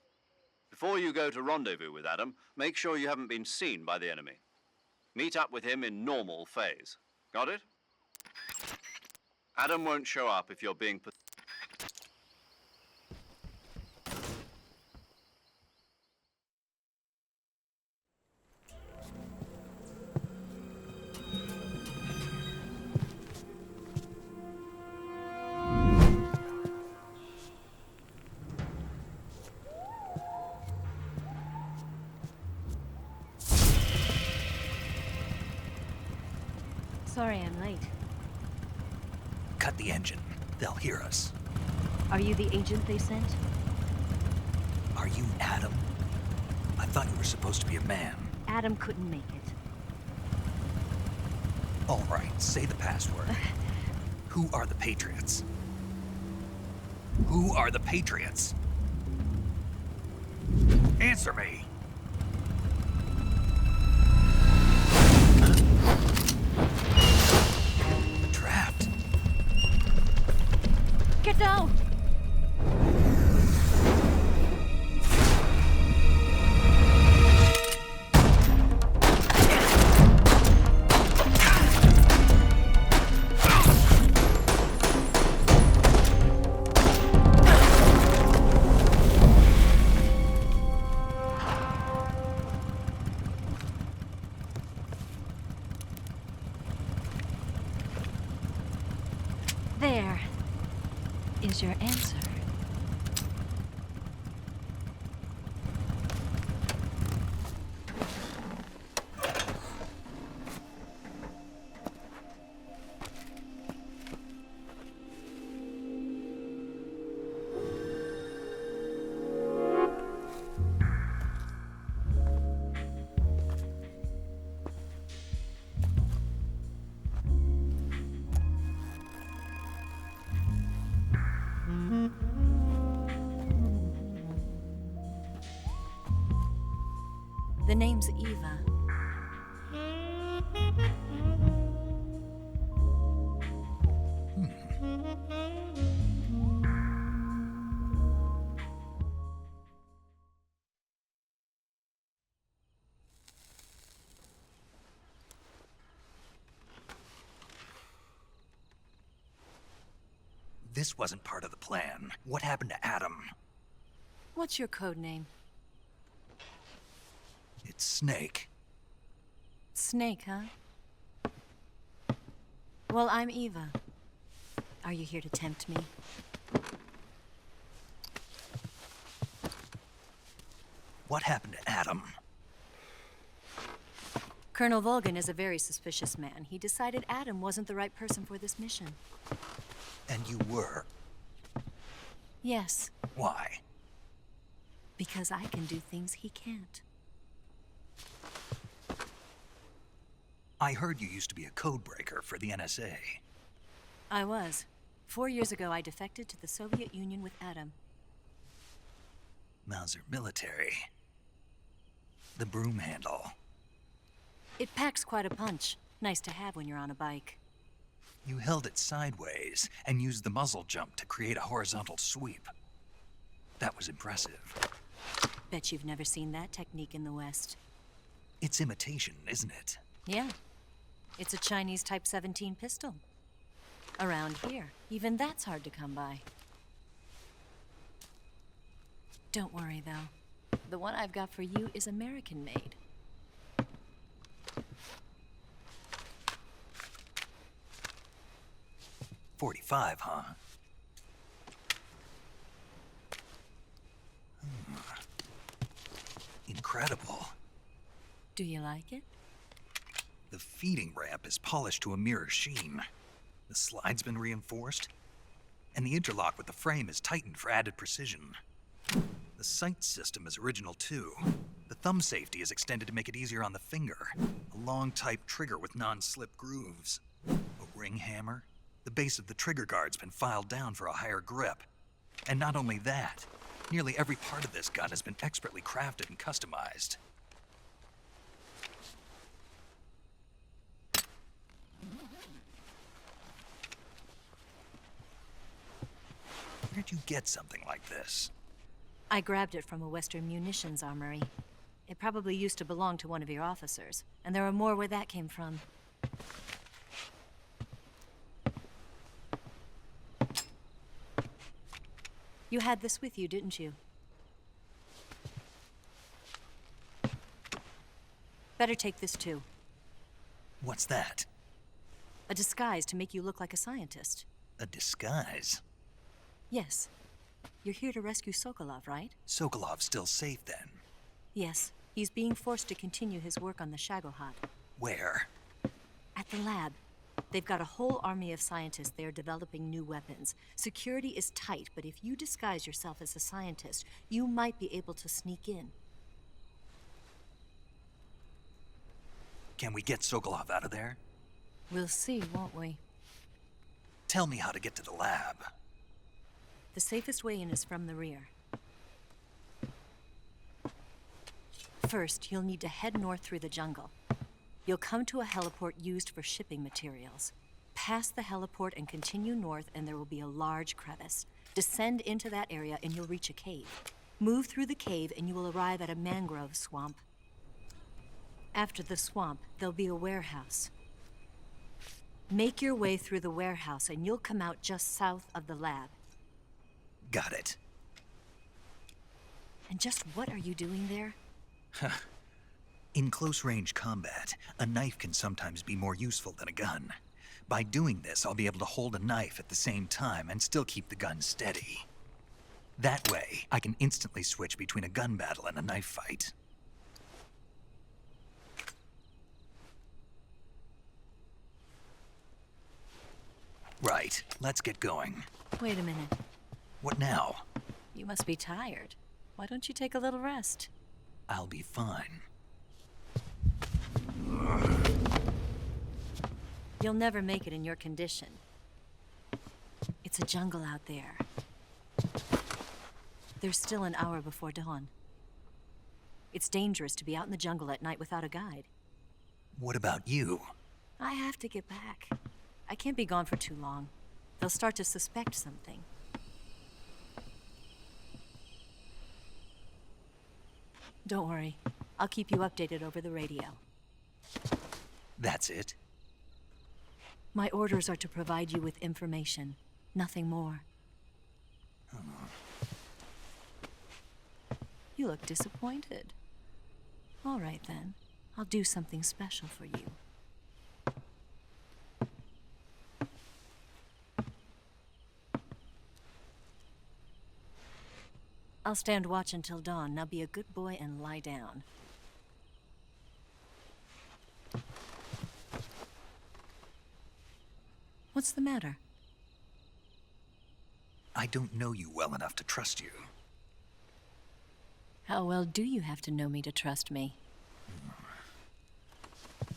Before you go to rendezvous with Adam, make sure you haven't been seen by the enemy. Meet up with him in normal phase. Got it? Adam won't show up if you're being pursued. Sorry I'm late. Cut the engine. They'll hear us. Are you the agent they sent? Are you Adam? I thought you were supposed to be a man. Adam couldn't make it. All right, say the password. Who are the Patriots? Who are the Patriots? Answer me! Trapped. Get down! There is your answer. The name's Eva. This wasn't part of the plan. What happened to Adam? What's your code name? It's Snake. Snake, huh? Well, I'm Eva. Are you here to tempt me? What happened to Adam? Colonel Volgan is a very suspicious man. He decided Adam wasn't the right person for this mission. And you were? Yes, Why? because I can do things he can't. I heard you used to be a codebreaker for the NSA. I was. 4 years ago, I defected to the Soviet Union with Adam. Mauser military. The broom handle. It packs quite a punch. Nice to have when you're on a bike. You held it sideways and used the muzzle jump to create a horizontal sweep. That was impressive. Bet you've never seen that technique in the West. It's imitation, isn't it? Yeah. It's a Chinese Type 17 pistol. Around here, even that's hard to come by. Don't worry, though. The one I've got for you is American-made. .45, huh? Incredible. Do you like it? The feeding ramp is polished to a mirror sheen. The slide's been reinforced, and the interlock with the frame is tightened for added precision. The sight system is original too. The thumb safety is extended to make it easier on the finger. A long type trigger with non-slip grooves. A ring hammer. The base of the trigger guard's been filed down for a higher grip. And not only that, nearly every part of this gun has been expertly crafted and customized. Where'd you get something like this? I grabbed it from a Western munitions armory. It probably used to belong to one of your officers, and there are more where that came from. You had this with you, didn't you? Better take this too. What's that? A disguise to make you look like a scientist. A disguise? Yes. You're here to rescue Sokolov, right? Sokolov's still safe then? Yes. He's being forced to continue his work on the Shagohod. Where? At the lab. They've got a whole army of scientists there developing new weapons. Security is tight, but if you disguise yourself as a scientist, you might be able to sneak in. Can we get Sokolov out of there? We'll see, won't we? Tell me how to get to the lab. The safest way in is from the rear. First, you'll need to head north through the jungle. You'll come to a heliport used for shipping materials. Pass the heliport and continue north, and there will be a large crevice. Descend into that area and you'll reach a cave. Move through the cave and you will arrive at a mangrove swamp. After the swamp, there'll be a warehouse. Make your way through the warehouse and you'll come out just south of the lab. Got it. And just what are you doing there? In close-range combat, a knife can sometimes be more useful than a gun. By doing this, I'll be able to hold a knife at the same time and still keep the gun steady. That way, I can instantly switch between a gun battle and a knife fight. Right, let's get going. Wait a minute. What now? You must be tired. Why don't you take a little rest? I'll be fine. You'll never make it in your condition. It's a jungle out there. There's still an hour before dawn. It's dangerous to be out in the jungle at night without a guide. What about you? I have to get back. I can't be gone for too long. They'll start to suspect something. Don't worry. I'll keep you updated over the radio. That's it? My orders are to provide you with information, nothing more. You look disappointed. All right then. I'll do something special for you. I'll stand watch until dawn. Now be a good boy and lie down. What's the matter? I don't know you well enough to trust you. How well do you have to know me to trust me?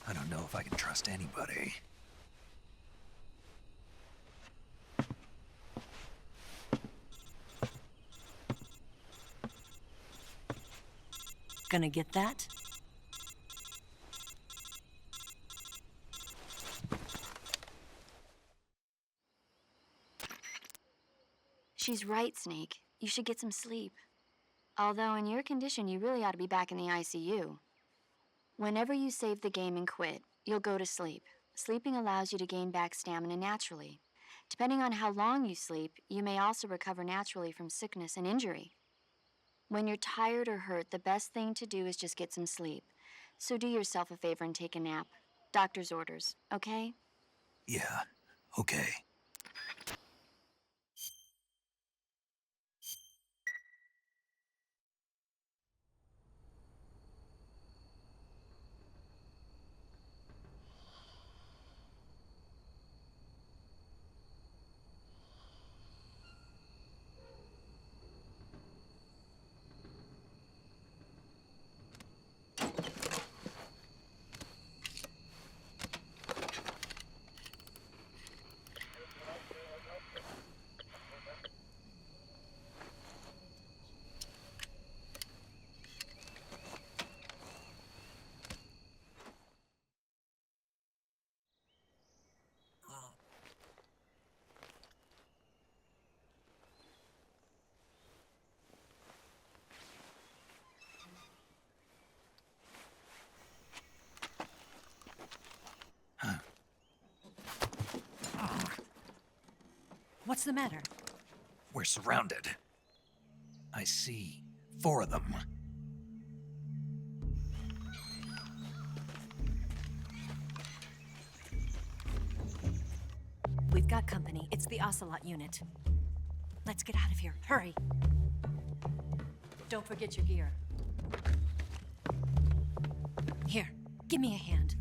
I don't know if I can trust anybody. Gonna get that? She's right, Snake. You should get some sleep. Although in your condition, you really ought to be back in the ICU. Whenever you save the game and quit, you'll go to sleep. Sleeping allows you to gain back stamina naturally. Depending on how long you sleep, you may also recover naturally from sickness and injury. When you're tired or hurt, the best thing to do is just get some sleep. So do yourself a favor and take a nap. Doctor's orders, okay? Yeah, okay. What's the matter? We're surrounded. I see 4 of them. We've got company. It's the Ocelot Unit. Let's get out of here. Hurry. Don't forget your gear. Here, give me a hand.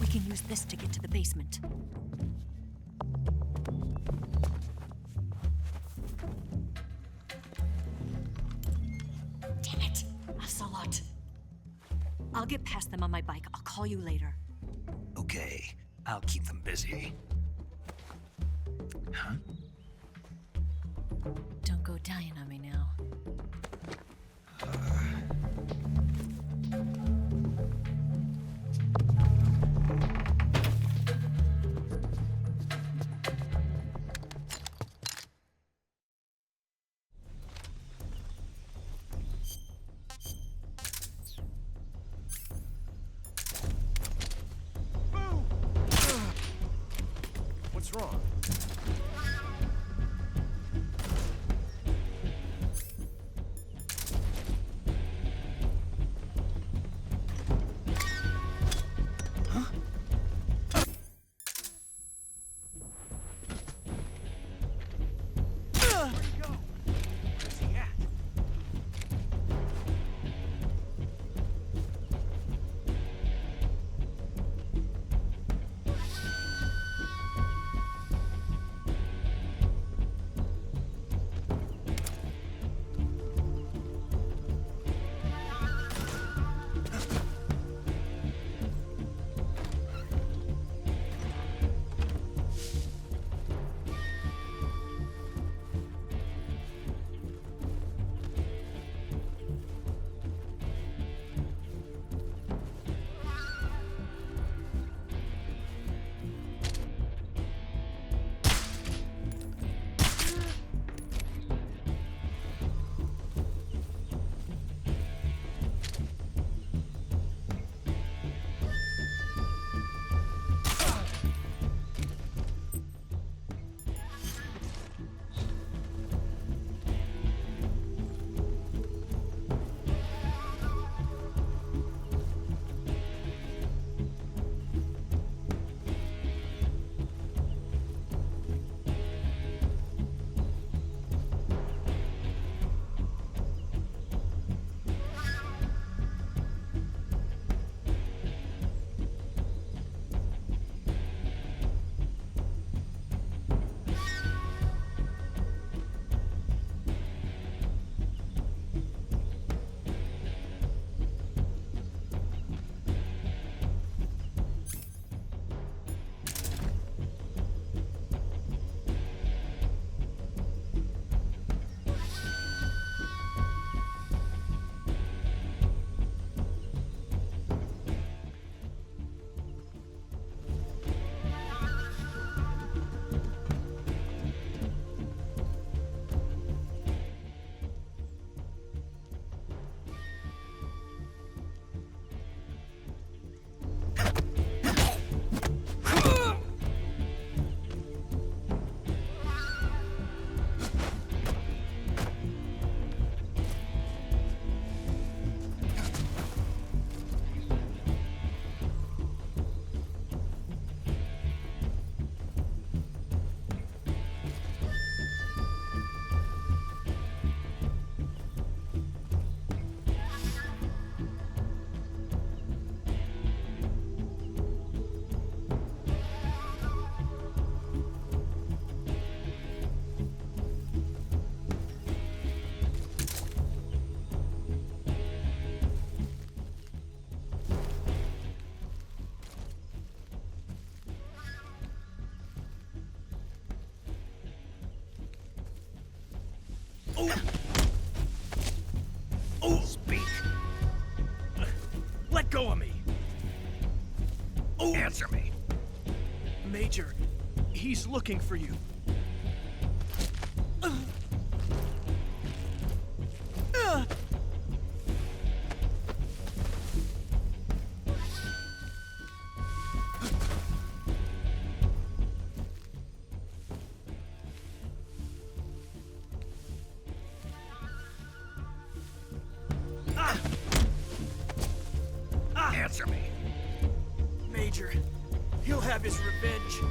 We can use this to get to the basement. Damn it, Ocelot. I'll get past them on my bike. I'll call you later. Okay, I'll keep them busy. Huh? Don't go dying on me now. What's wrong? Speak. Let go of me! Answer me. Major, he's looking for you. Answer me. Major, he'll have his revenge.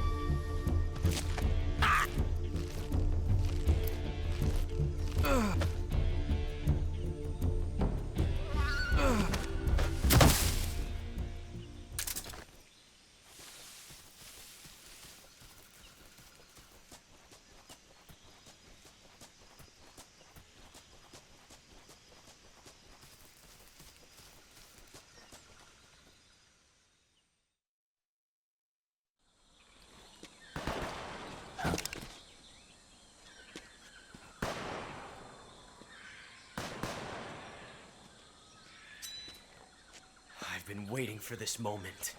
I've been waiting for this moment.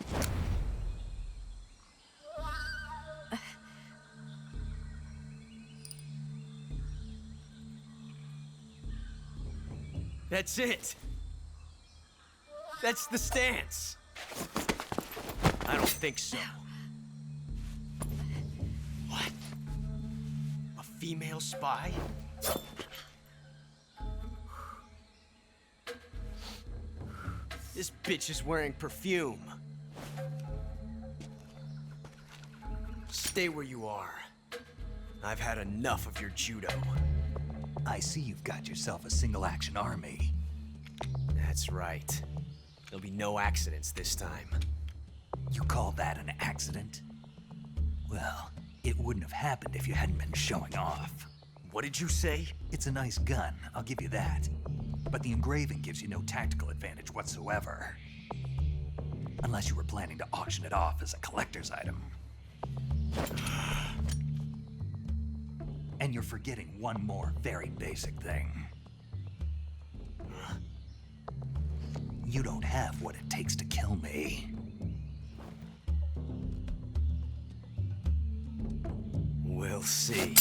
That's it. That's the stance. I don't think so. What? A female spy? This bitch is wearing perfume. Stay where you are. I've had enough of your judo. I see you've got yourself a single-action army. That's right. There'll be no accidents this time. You call that an accident? Well, it wouldn't have happened if you hadn't been showing off. What did you say? It's a nice gun, I'll give you that. But the engraving gives you no tactical advantage whatsoever. Unless you were planning to auction it off as a collector's item. And you're forgetting one more very basic thing. You don't have what it takes to kill me. We'll see.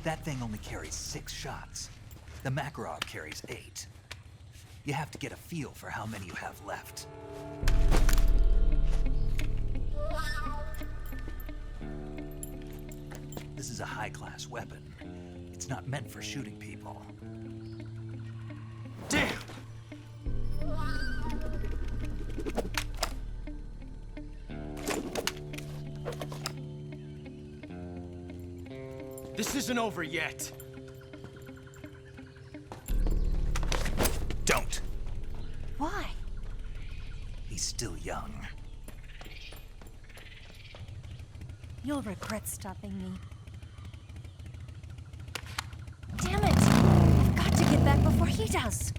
That thing only carries 6 shots. The Makarov carries 8. You have to get a feel for how many you have left. This is a high-class weapon. It's not meant for shooting people. Damn! This isn't over yet. Don't. Why? He's still young. You'll regret stopping me. Damn it! I've got to get back before he does.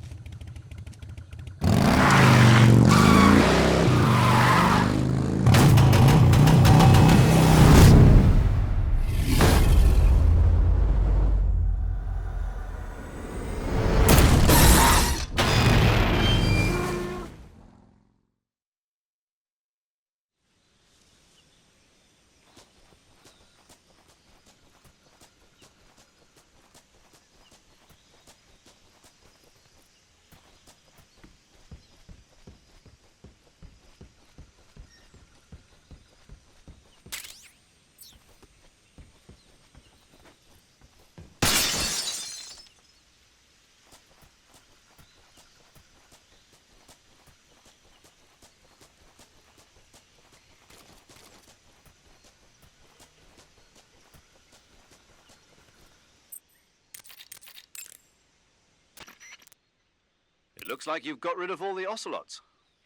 looks like you've got rid of all the Ocelots.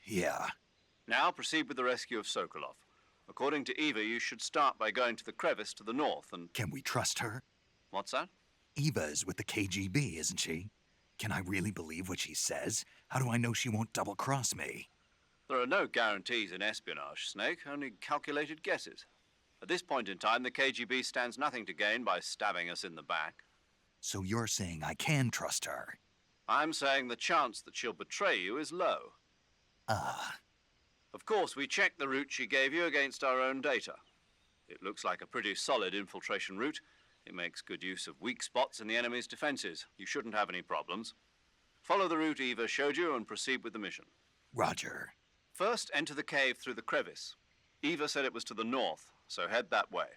Yeah. Now proceed with the rescue of Sokolov. According to Eva, you should start by going to the crevice to the north and... Can we trust her? What's that? Eva is with the KGB, isn't she? Can I really believe what she says? How do I know she won't double-cross me? There are no guarantees in espionage, Snake, only calculated guesses. At this point in time, the KGB stands nothing to gain by stabbing us in the back. So you're saying I can trust her? I'm saying the chance that she'll betray you is low. Of course, we checked the route she gave you against our own data. It looks like a pretty solid infiltration route. It makes good use of weak spots in the enemy's defenses. You shouldn't have any problems. Follow the route Eva showed you and proceed with the mission. Roger. First, enter the cave through the crevice. Eva said it was to the north, so head that way.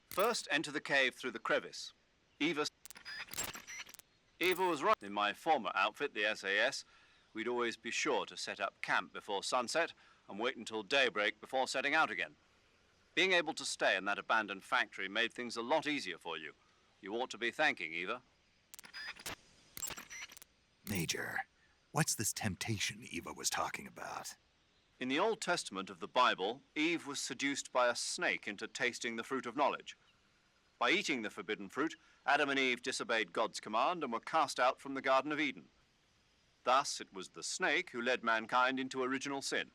First, enter the cave through the crevice. Eva was right. In my former outfit, the SAS, we'd always be sure to set up camp before sunset and wait until daybreak before setting out again. Being able to stay in that abandoned factory made things a lot easier for you. You ought to be thanking Eva. Major, what's this temptation Eva was talking about? In the Old Testament of the Bible, Eve was seduced by a snake into tasting the fruit of knowledge. By eating the forbidden fruit, Adam and Eve disobeyed God's command and were cast out from the Garden of Eden. Thus, it was the snake who led mankind into original sin.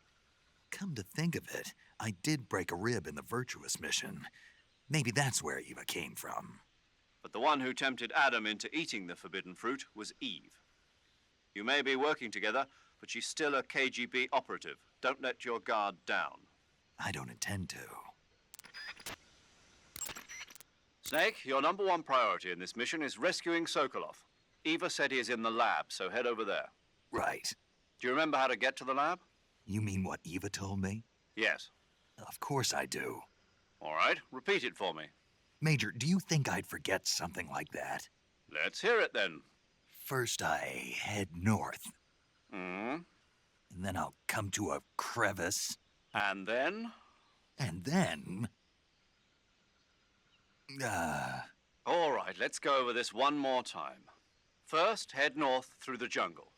Come to think of it, I did break a rib in the Virtuous mission. Maybe that's where Eva came from. But the one who tempted Adam into eating the forbidden fruit was Eve. You may be working together, but she's still a KGB operative. Don't let your guard down. I don't intend to. Snake, your number one priority in this mission is rescuing Sokolov. Eva said he is in the lab, so head over there. Right. Do you remember how to get to the lab? You mean what Eva told me? Yes. Of course I do. All right, repeat it for me. Major, do you think I'd forget something like that? Let's hear it then. First I head north. Hmm? And then I'll come to a crevice. And then? And then... All right, let's go over this one more time. First, head north through the jungle.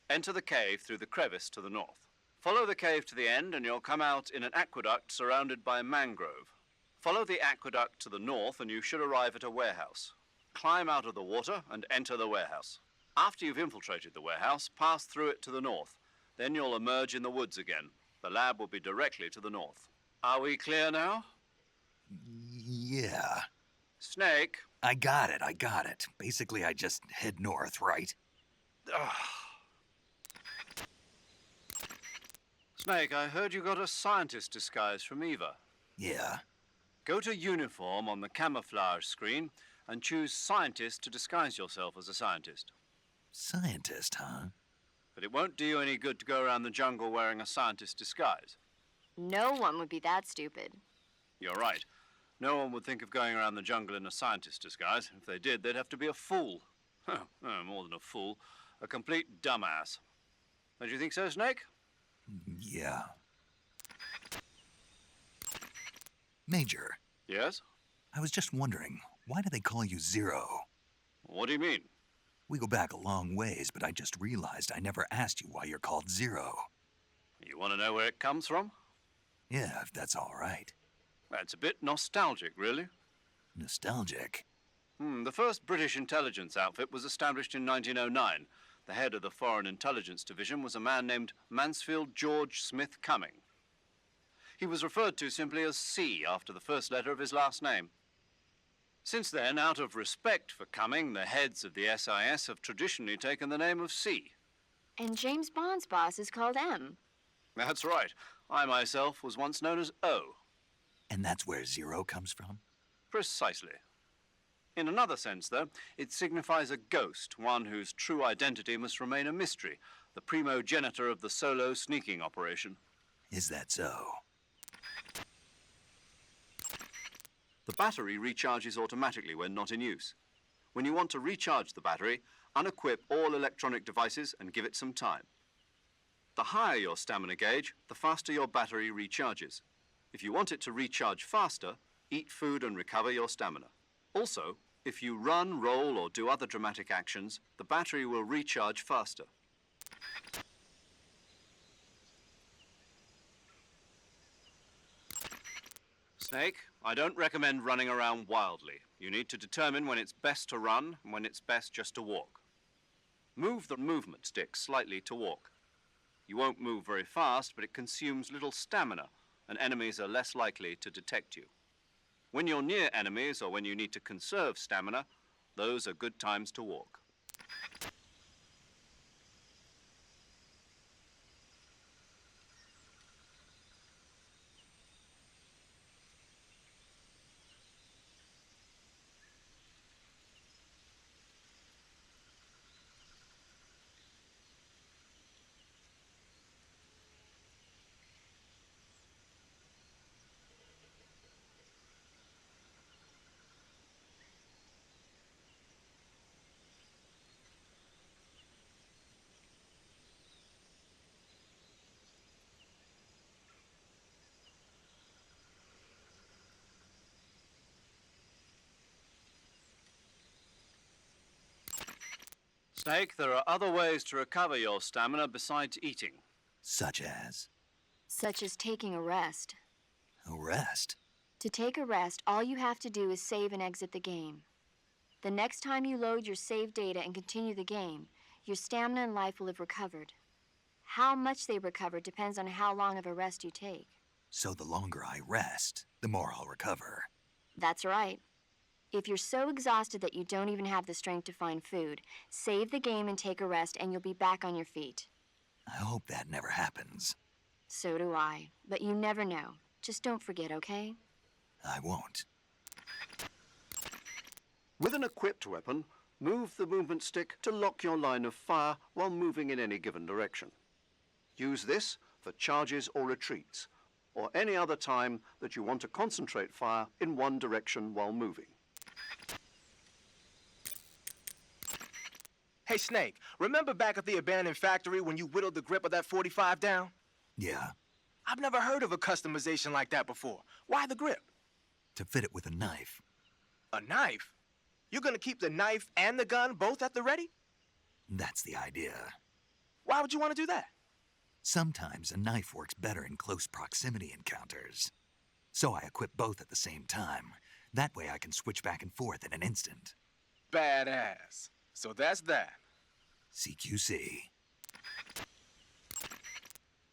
Enter the cave through the crevice to the north. Follow the cave to the end and you'll come out in an aqueduct surrounded by mangrove. Follow the aqueduct to the north and you should arrive at a warehouse. Climb out of the water and enter the warehouse. After you've infiltrated the warehouse, pass through it to the north. Then you'll emerge in the woods again. The lab will be directly to the north. Are we clear now? Yeah. Snake. I got it. Basically, I just head north, right? Snake, I heard you got a scientist disguise from Eva. Yeah. Go to uniform on the camouflage screen and choose scientist to disguise yourself as a scientist. Scientist, huh? But it won't do you any good to go around the jungle wearing a scientist disguise. No one would be that stupid. You're right. No one would think of going around the jungle in a scientist disguise. If they did, they'd have to be a fool. More than a fool. A complete dumbass. Don't you think so, Snake? Yeah. Major. Yes? I was just wondering, why do they call you Zero? What do you mean? We go back a long ways, but I just realized I never asked you why you're called Zero. You want to know where it comes from? Yeah, if that's all right. That's a bit nostalgic, really. Nostalgic? The first British intelligence outfit was established in 1909. The head of the Foreign Intelligence Division was a man named Mansfield George Smith Cumming. He was referred to simply as C after the first letter of his last name. Since then, out of respect for Cumming, the heads of the SIS have traditionally taken the name of C. And James Bond's boss is called M. That's right. I myself was once known as O. And that's where Zero comes from? Precisely. In another sense, though, it signifies a ghost, one whose true identity must remain a mystery, the primogenitor of the solo sneaking operation. Is that so? The battery recharges automatically when not in use. When you want to recharge the battery, unequip all electronic devices and give it some time. The higher your stamina gauge, the faster your battery recharges. If you want it to recharge faster, eat food and recover your stamina. Also, If you run, roll, or do other dramatic actions, the battery will recharge faster. Snake, I don't recommend running around wildly. You need to determine when it's best to run and when it's best just to walk. Move the movement stick slightly to walk. You won't move very fast, but it consumes little stamina, and enemies are less likely to detect you. When you're near enemies or when you need to conserve stamina, those are good times to walk. Snake, there are other ways to recover your stamina besides eating. Such as? Such as taking a rest. A rest? To take a rest, all you have to do is save and exit the game. The next time you load your save data and continue the game, your stamina and life will have recovered. How much they recover depends on how long of a rest you take. So the longer I rest, the more I'll recover. That's right. If you're so exhausted that you don't even have the strength to find food, save the game and take a rest and you'll be back on your feet. I hope that never happens. So do I. But you never know. Just don't forget, okay? I won't. With an equipped weapon, move the movement stick to lock your line of fire while moving in any given direction. Use this for charges or retreats, or any other time that you want to concentrate fire in one direction while moving. Hey, Snake, remember back at the abandoned factory when you whittled the grip of that 45 down? Yeah, I've never heard of a customization like that before. Why the grip? to fit it with a knife. A knife? You're gonna keep the knife and the gun both at the ready? That's the idea. Why would you want to do that? Sometimes a knife works better in close proximity encounters. So I equip both at the same time. That way I can switch back and forth in an instant. Badass. So that's that. CQC.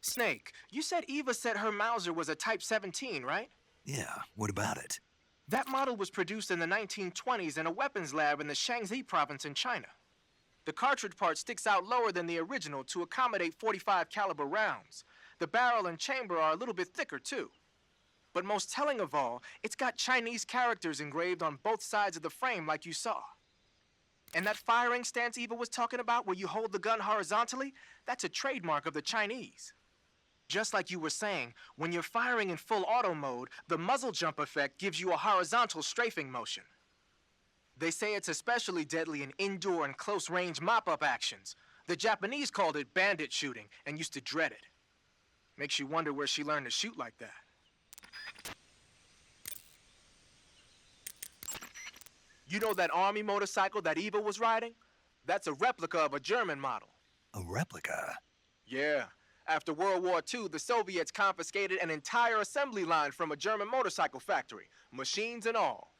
Snake, you said Eva said her Mauser was a Type 17, right? Yeah, what about it? That model was produced in the 1920s in a weapons lab in the Shaanxi province in China. The cartridge part sticks out lower than the original to accommodate 45 caliber rounds. The barrel and chamber are a little bit thicker too. But most telling of all, it's got Chinese characters engraved on both sides of the frame like you saw. And that firing stance Eva was talking about where you hold the gun horizontally, that's a trademark of the Chinese. Just like you were saying, when you're firing in full auto mode, the muzzle jump effect gives you a horizontal strafing motion. They say it's especially deadly in indoor and close-range mop-up actions. The Japanese called it bandit shooting and used to dread it. Makes you wonder where she learned to shoot like that. You know that army motorcycle that Eva was riding? That's a replica of a German model. A replica? Yeah. After World War II, the Soviets confiscated an entire assembly line from a German motorcycle factory, machines and all.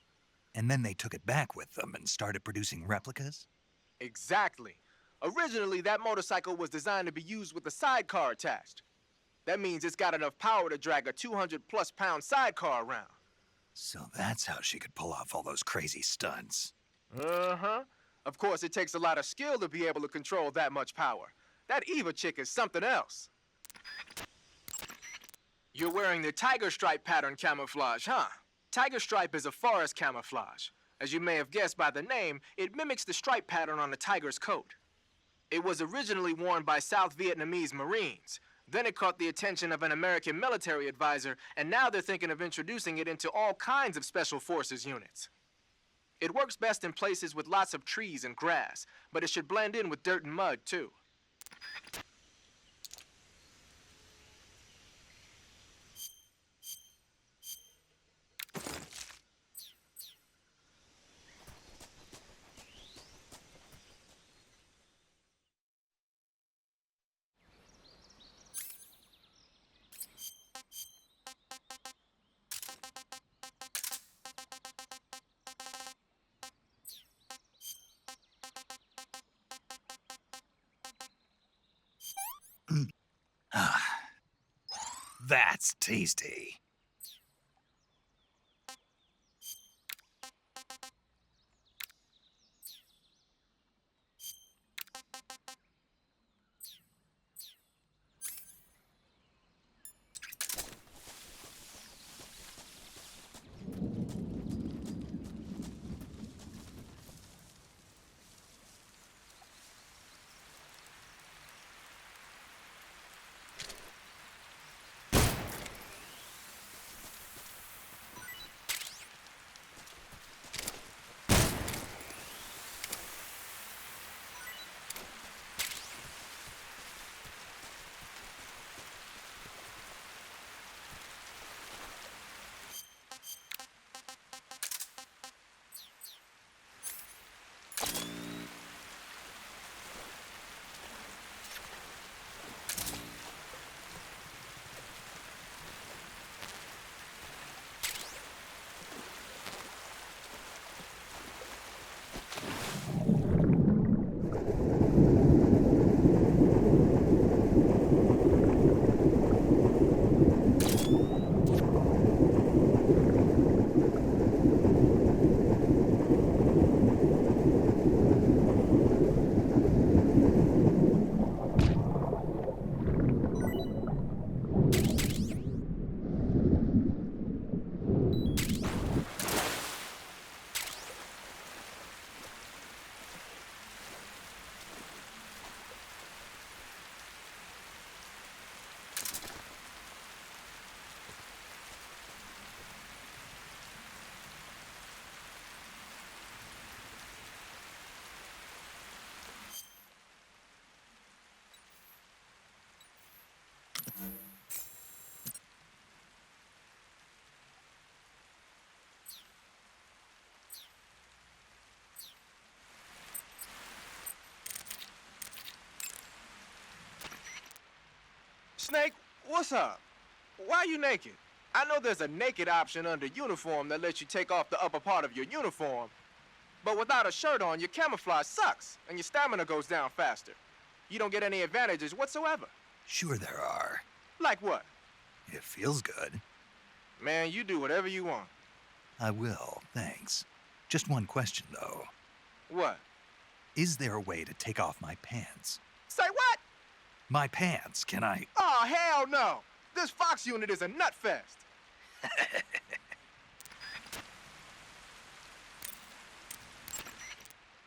And then they took it back with them and started producing replicas? Exactly. Originally, that motorcycle was designed to be used with a sidecar attached. That means it's got enough power to drag a 200-plus pound sidecar around. So that's how she could pull off all those crazy stunts. Uh-huh. Of course, it takes a lot of skill to be able to control that much power. That Eva chick is something else. You're wearing the tiger stripe pattern camouflage, huh? Tiger stripe is a forest camouflage. As you may have guessed by the name, it mimics the stripe pattern on a tiger's coat. It was originally worn by South Vietnamese Marines. Then it caught the attention of an American military advisor, and now they're thinking of introducing it into all kinds of special forces units. It works best in places with lots of trees and grass, but it should blend in with dirt and mud, too. That's tasty. Snake, what's up? Why are you naked? I know there's a naked option under uniform that lets you take off the upper part of your uniform. But without a shirt on, your camouflage sucks, and your stamina goes down faster. You don't get any advantages whatsoever. Sure there are. Like what? It feels good. Man, you do whatever you want. I will, thanks. Just one question, though. What? Is there a way to take off my pants? Say what? My pants, can I? Oh, hell no! This Fox unit is a nut fest.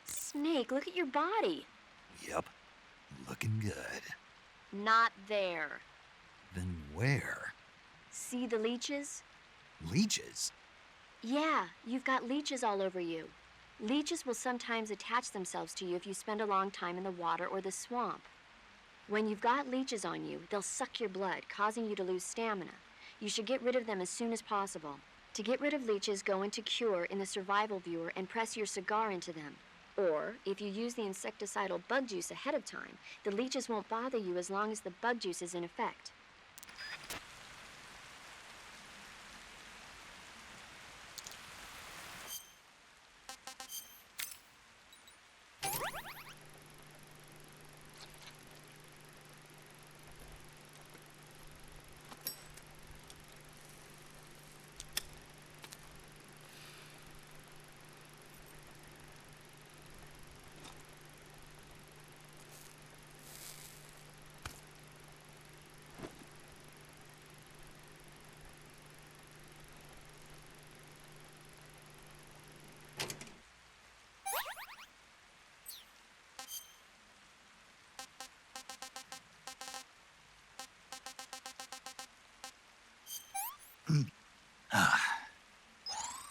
Snake, look at your body. Yep, looking good. Not there. Then where? See the leeches? Leeches? Yeah, you've got leeches all over you. Leeches will sometimes attach themselves to you if you spend a long time in the water or the swamp. When you've got leeches on you, they'll suck your blood, causing you to lose stamina. You should get rid of them as soon as possible. To get rid of leeches, go into Cure in the survival viewer and press your cigar into them. Or, if you use the insecticidal bug juice ahead of time, the leeches won't bother you as long as the bug juice is in effect.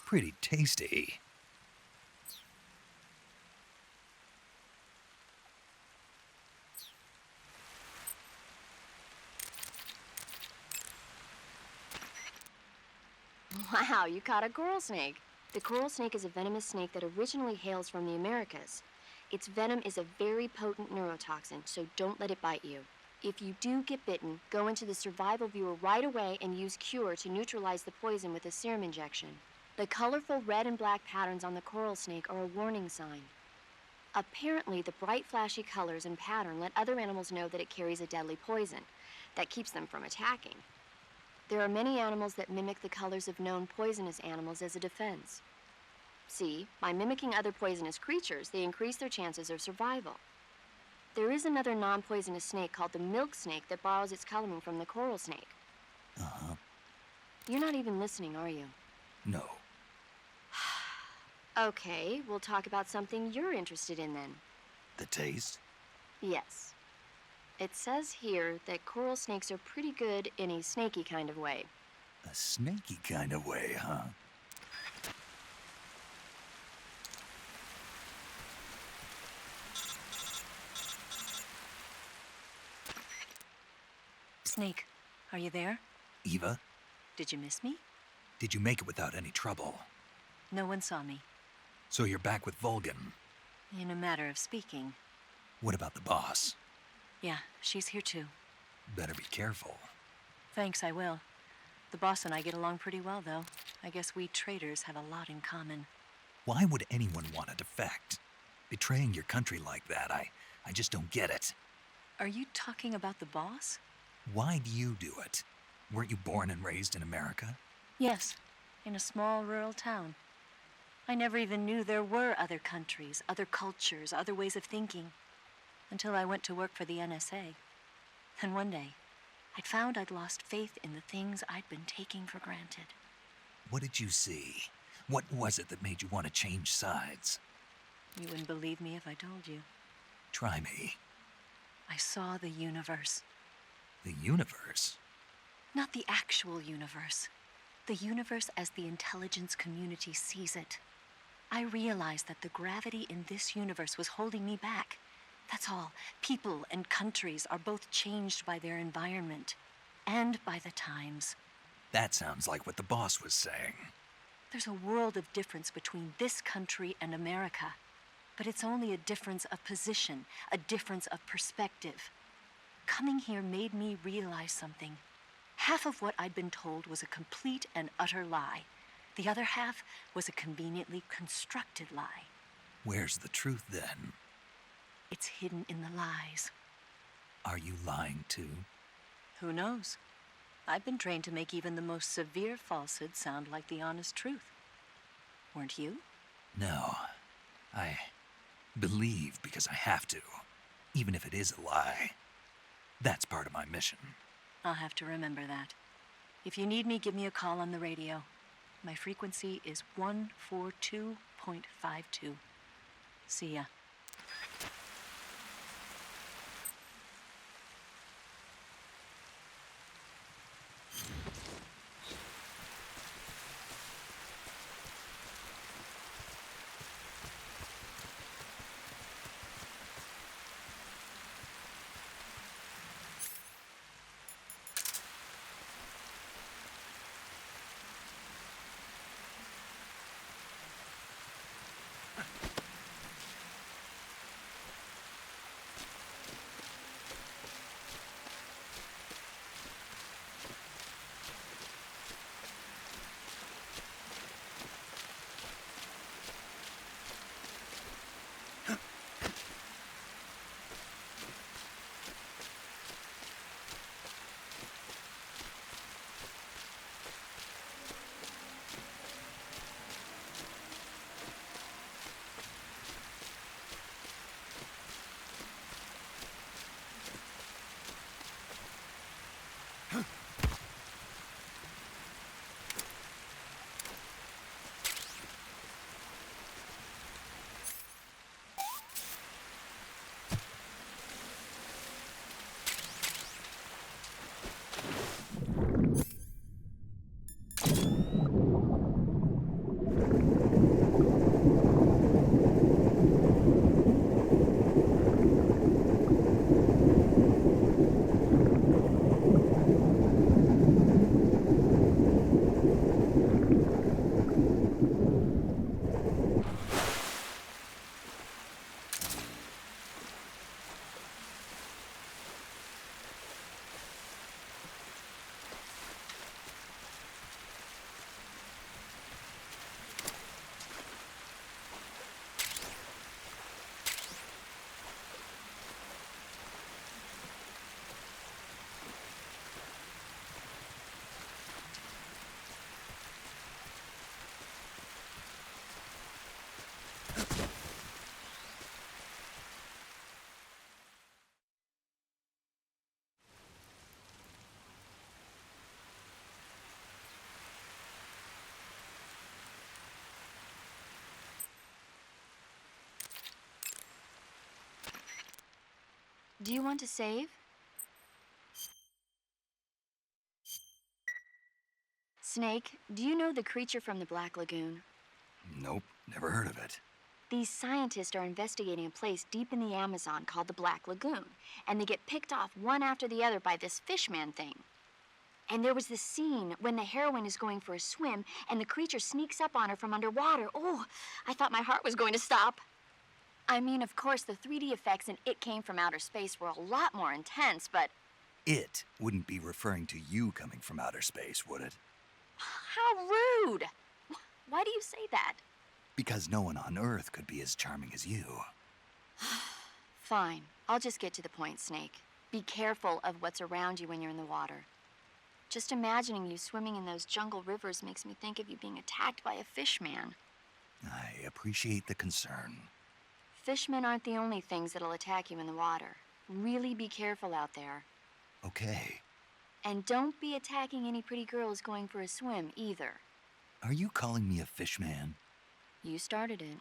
Pretty tasty. Wow, you caught a coral snake. The coral snake is a venomous snake that originally hails from the Americas. Its venom is a very potent neurotoxin, so don't let it bite you. If you do get bitten, go into the survival viewer right away and use Cure to neutralize the poison with a serum injection. The colorful red and black patterns on the coral snake are a warning sign. Apparently, the bright, flashy colors and pattern let other animals know that it carries a deadly poison that keeps them from attacking. There are many animals that mimic the colors of known poisonous animals as a defense. See, by mimicking other poisonous creatures, they increase their chances of survival. There is another non-poisonous snake called the milk snake that borrows its coloring from the coral snake. Uh-huh. You're not even listening, are you? No. Okay, we'll talk about something you're interested in then. The taste? Yes. It says here that coral snakes are pretty good in a snaky kind of way. A snaky kind of way, huh? Snake, are you there? Eva, Did you miss me? did you make it without any trouble? No one saw me. So you're back with Vulcan. In a matter of speaking. What about the boss? Yeah, she's here too. Better be careful. Thanks, I will. The boss and I get along pretty well, though. I guess we traders have a lot in common. Why would anyone want to defect? Betraying your country like that, I just don't get it. Are you talking about the boss? Why do you do it? Weren't you born and raised in America? Yes, in a small rural town. I never even knew there were other countries, other cultures, other ways of thinking, until I went to work for the NSA. And one day, I'd found I'd lost faith in the things I'd been taking for granted. What did you see? What was it that made you want to change sides? You wouldn't believe me if I told you. Try me. I saw the universe. The universe? Not the actual universe. The universe as the intelligence community sees it. I realized that the gravity in this universe was holding me back. That's all. People and countries are both changed by their environment and by the times. That sounds like what the boss was saying. There's a world of difference between this country and America. But it's only a difference of position, a difference of perspective. Coming here made me realize something. Half of what I'd been told was a complete and utter lie. The other half was a conveniently constructed lie. Where's the truth then? It's hidden in the lies. Are you lying too? Who knows? I've been trained to make even the most severe falsehood sound like the honest truth. Weren't you? No. I believe because I have to, even if it is a lie. That's part of my mission. I'll have to remember that. If you need me, give me a call on the radio. My frequency is 142.52. See ya. Do you want to save? Snake, do you know the creature from the Black Lagoon? Nope, never heard of it. These scientists are investigating a place deep in the Amazon called the Black Lagoon, and they get picked off one after the other by this fishman thing. And there was this scene when the heroine is going for a swim, and the creature sneaks up on her from underwater. Oh, I thought my heart was going to stop. I mean, of course, the 3D effects in It Came from Outer Space were a lot more intense, but... It wouldn't be referring to you coming from outer space, would it? How rude! Why do you say that? Because no one on Earth could be as charming as you. Fine. I'll just get to the point, Snake. Be careful of what's around you when you're in the water. Just imagining you swimming in those jungle rivers makes me think of you being attacked by a fishman. I appreciate the concern. Fishmen aren't the only things that'll attack you in the water. Really be careful out there. Okay. And don't be attacking any pretty girls going for a swim, either. Are you calling me a fishman? You started it.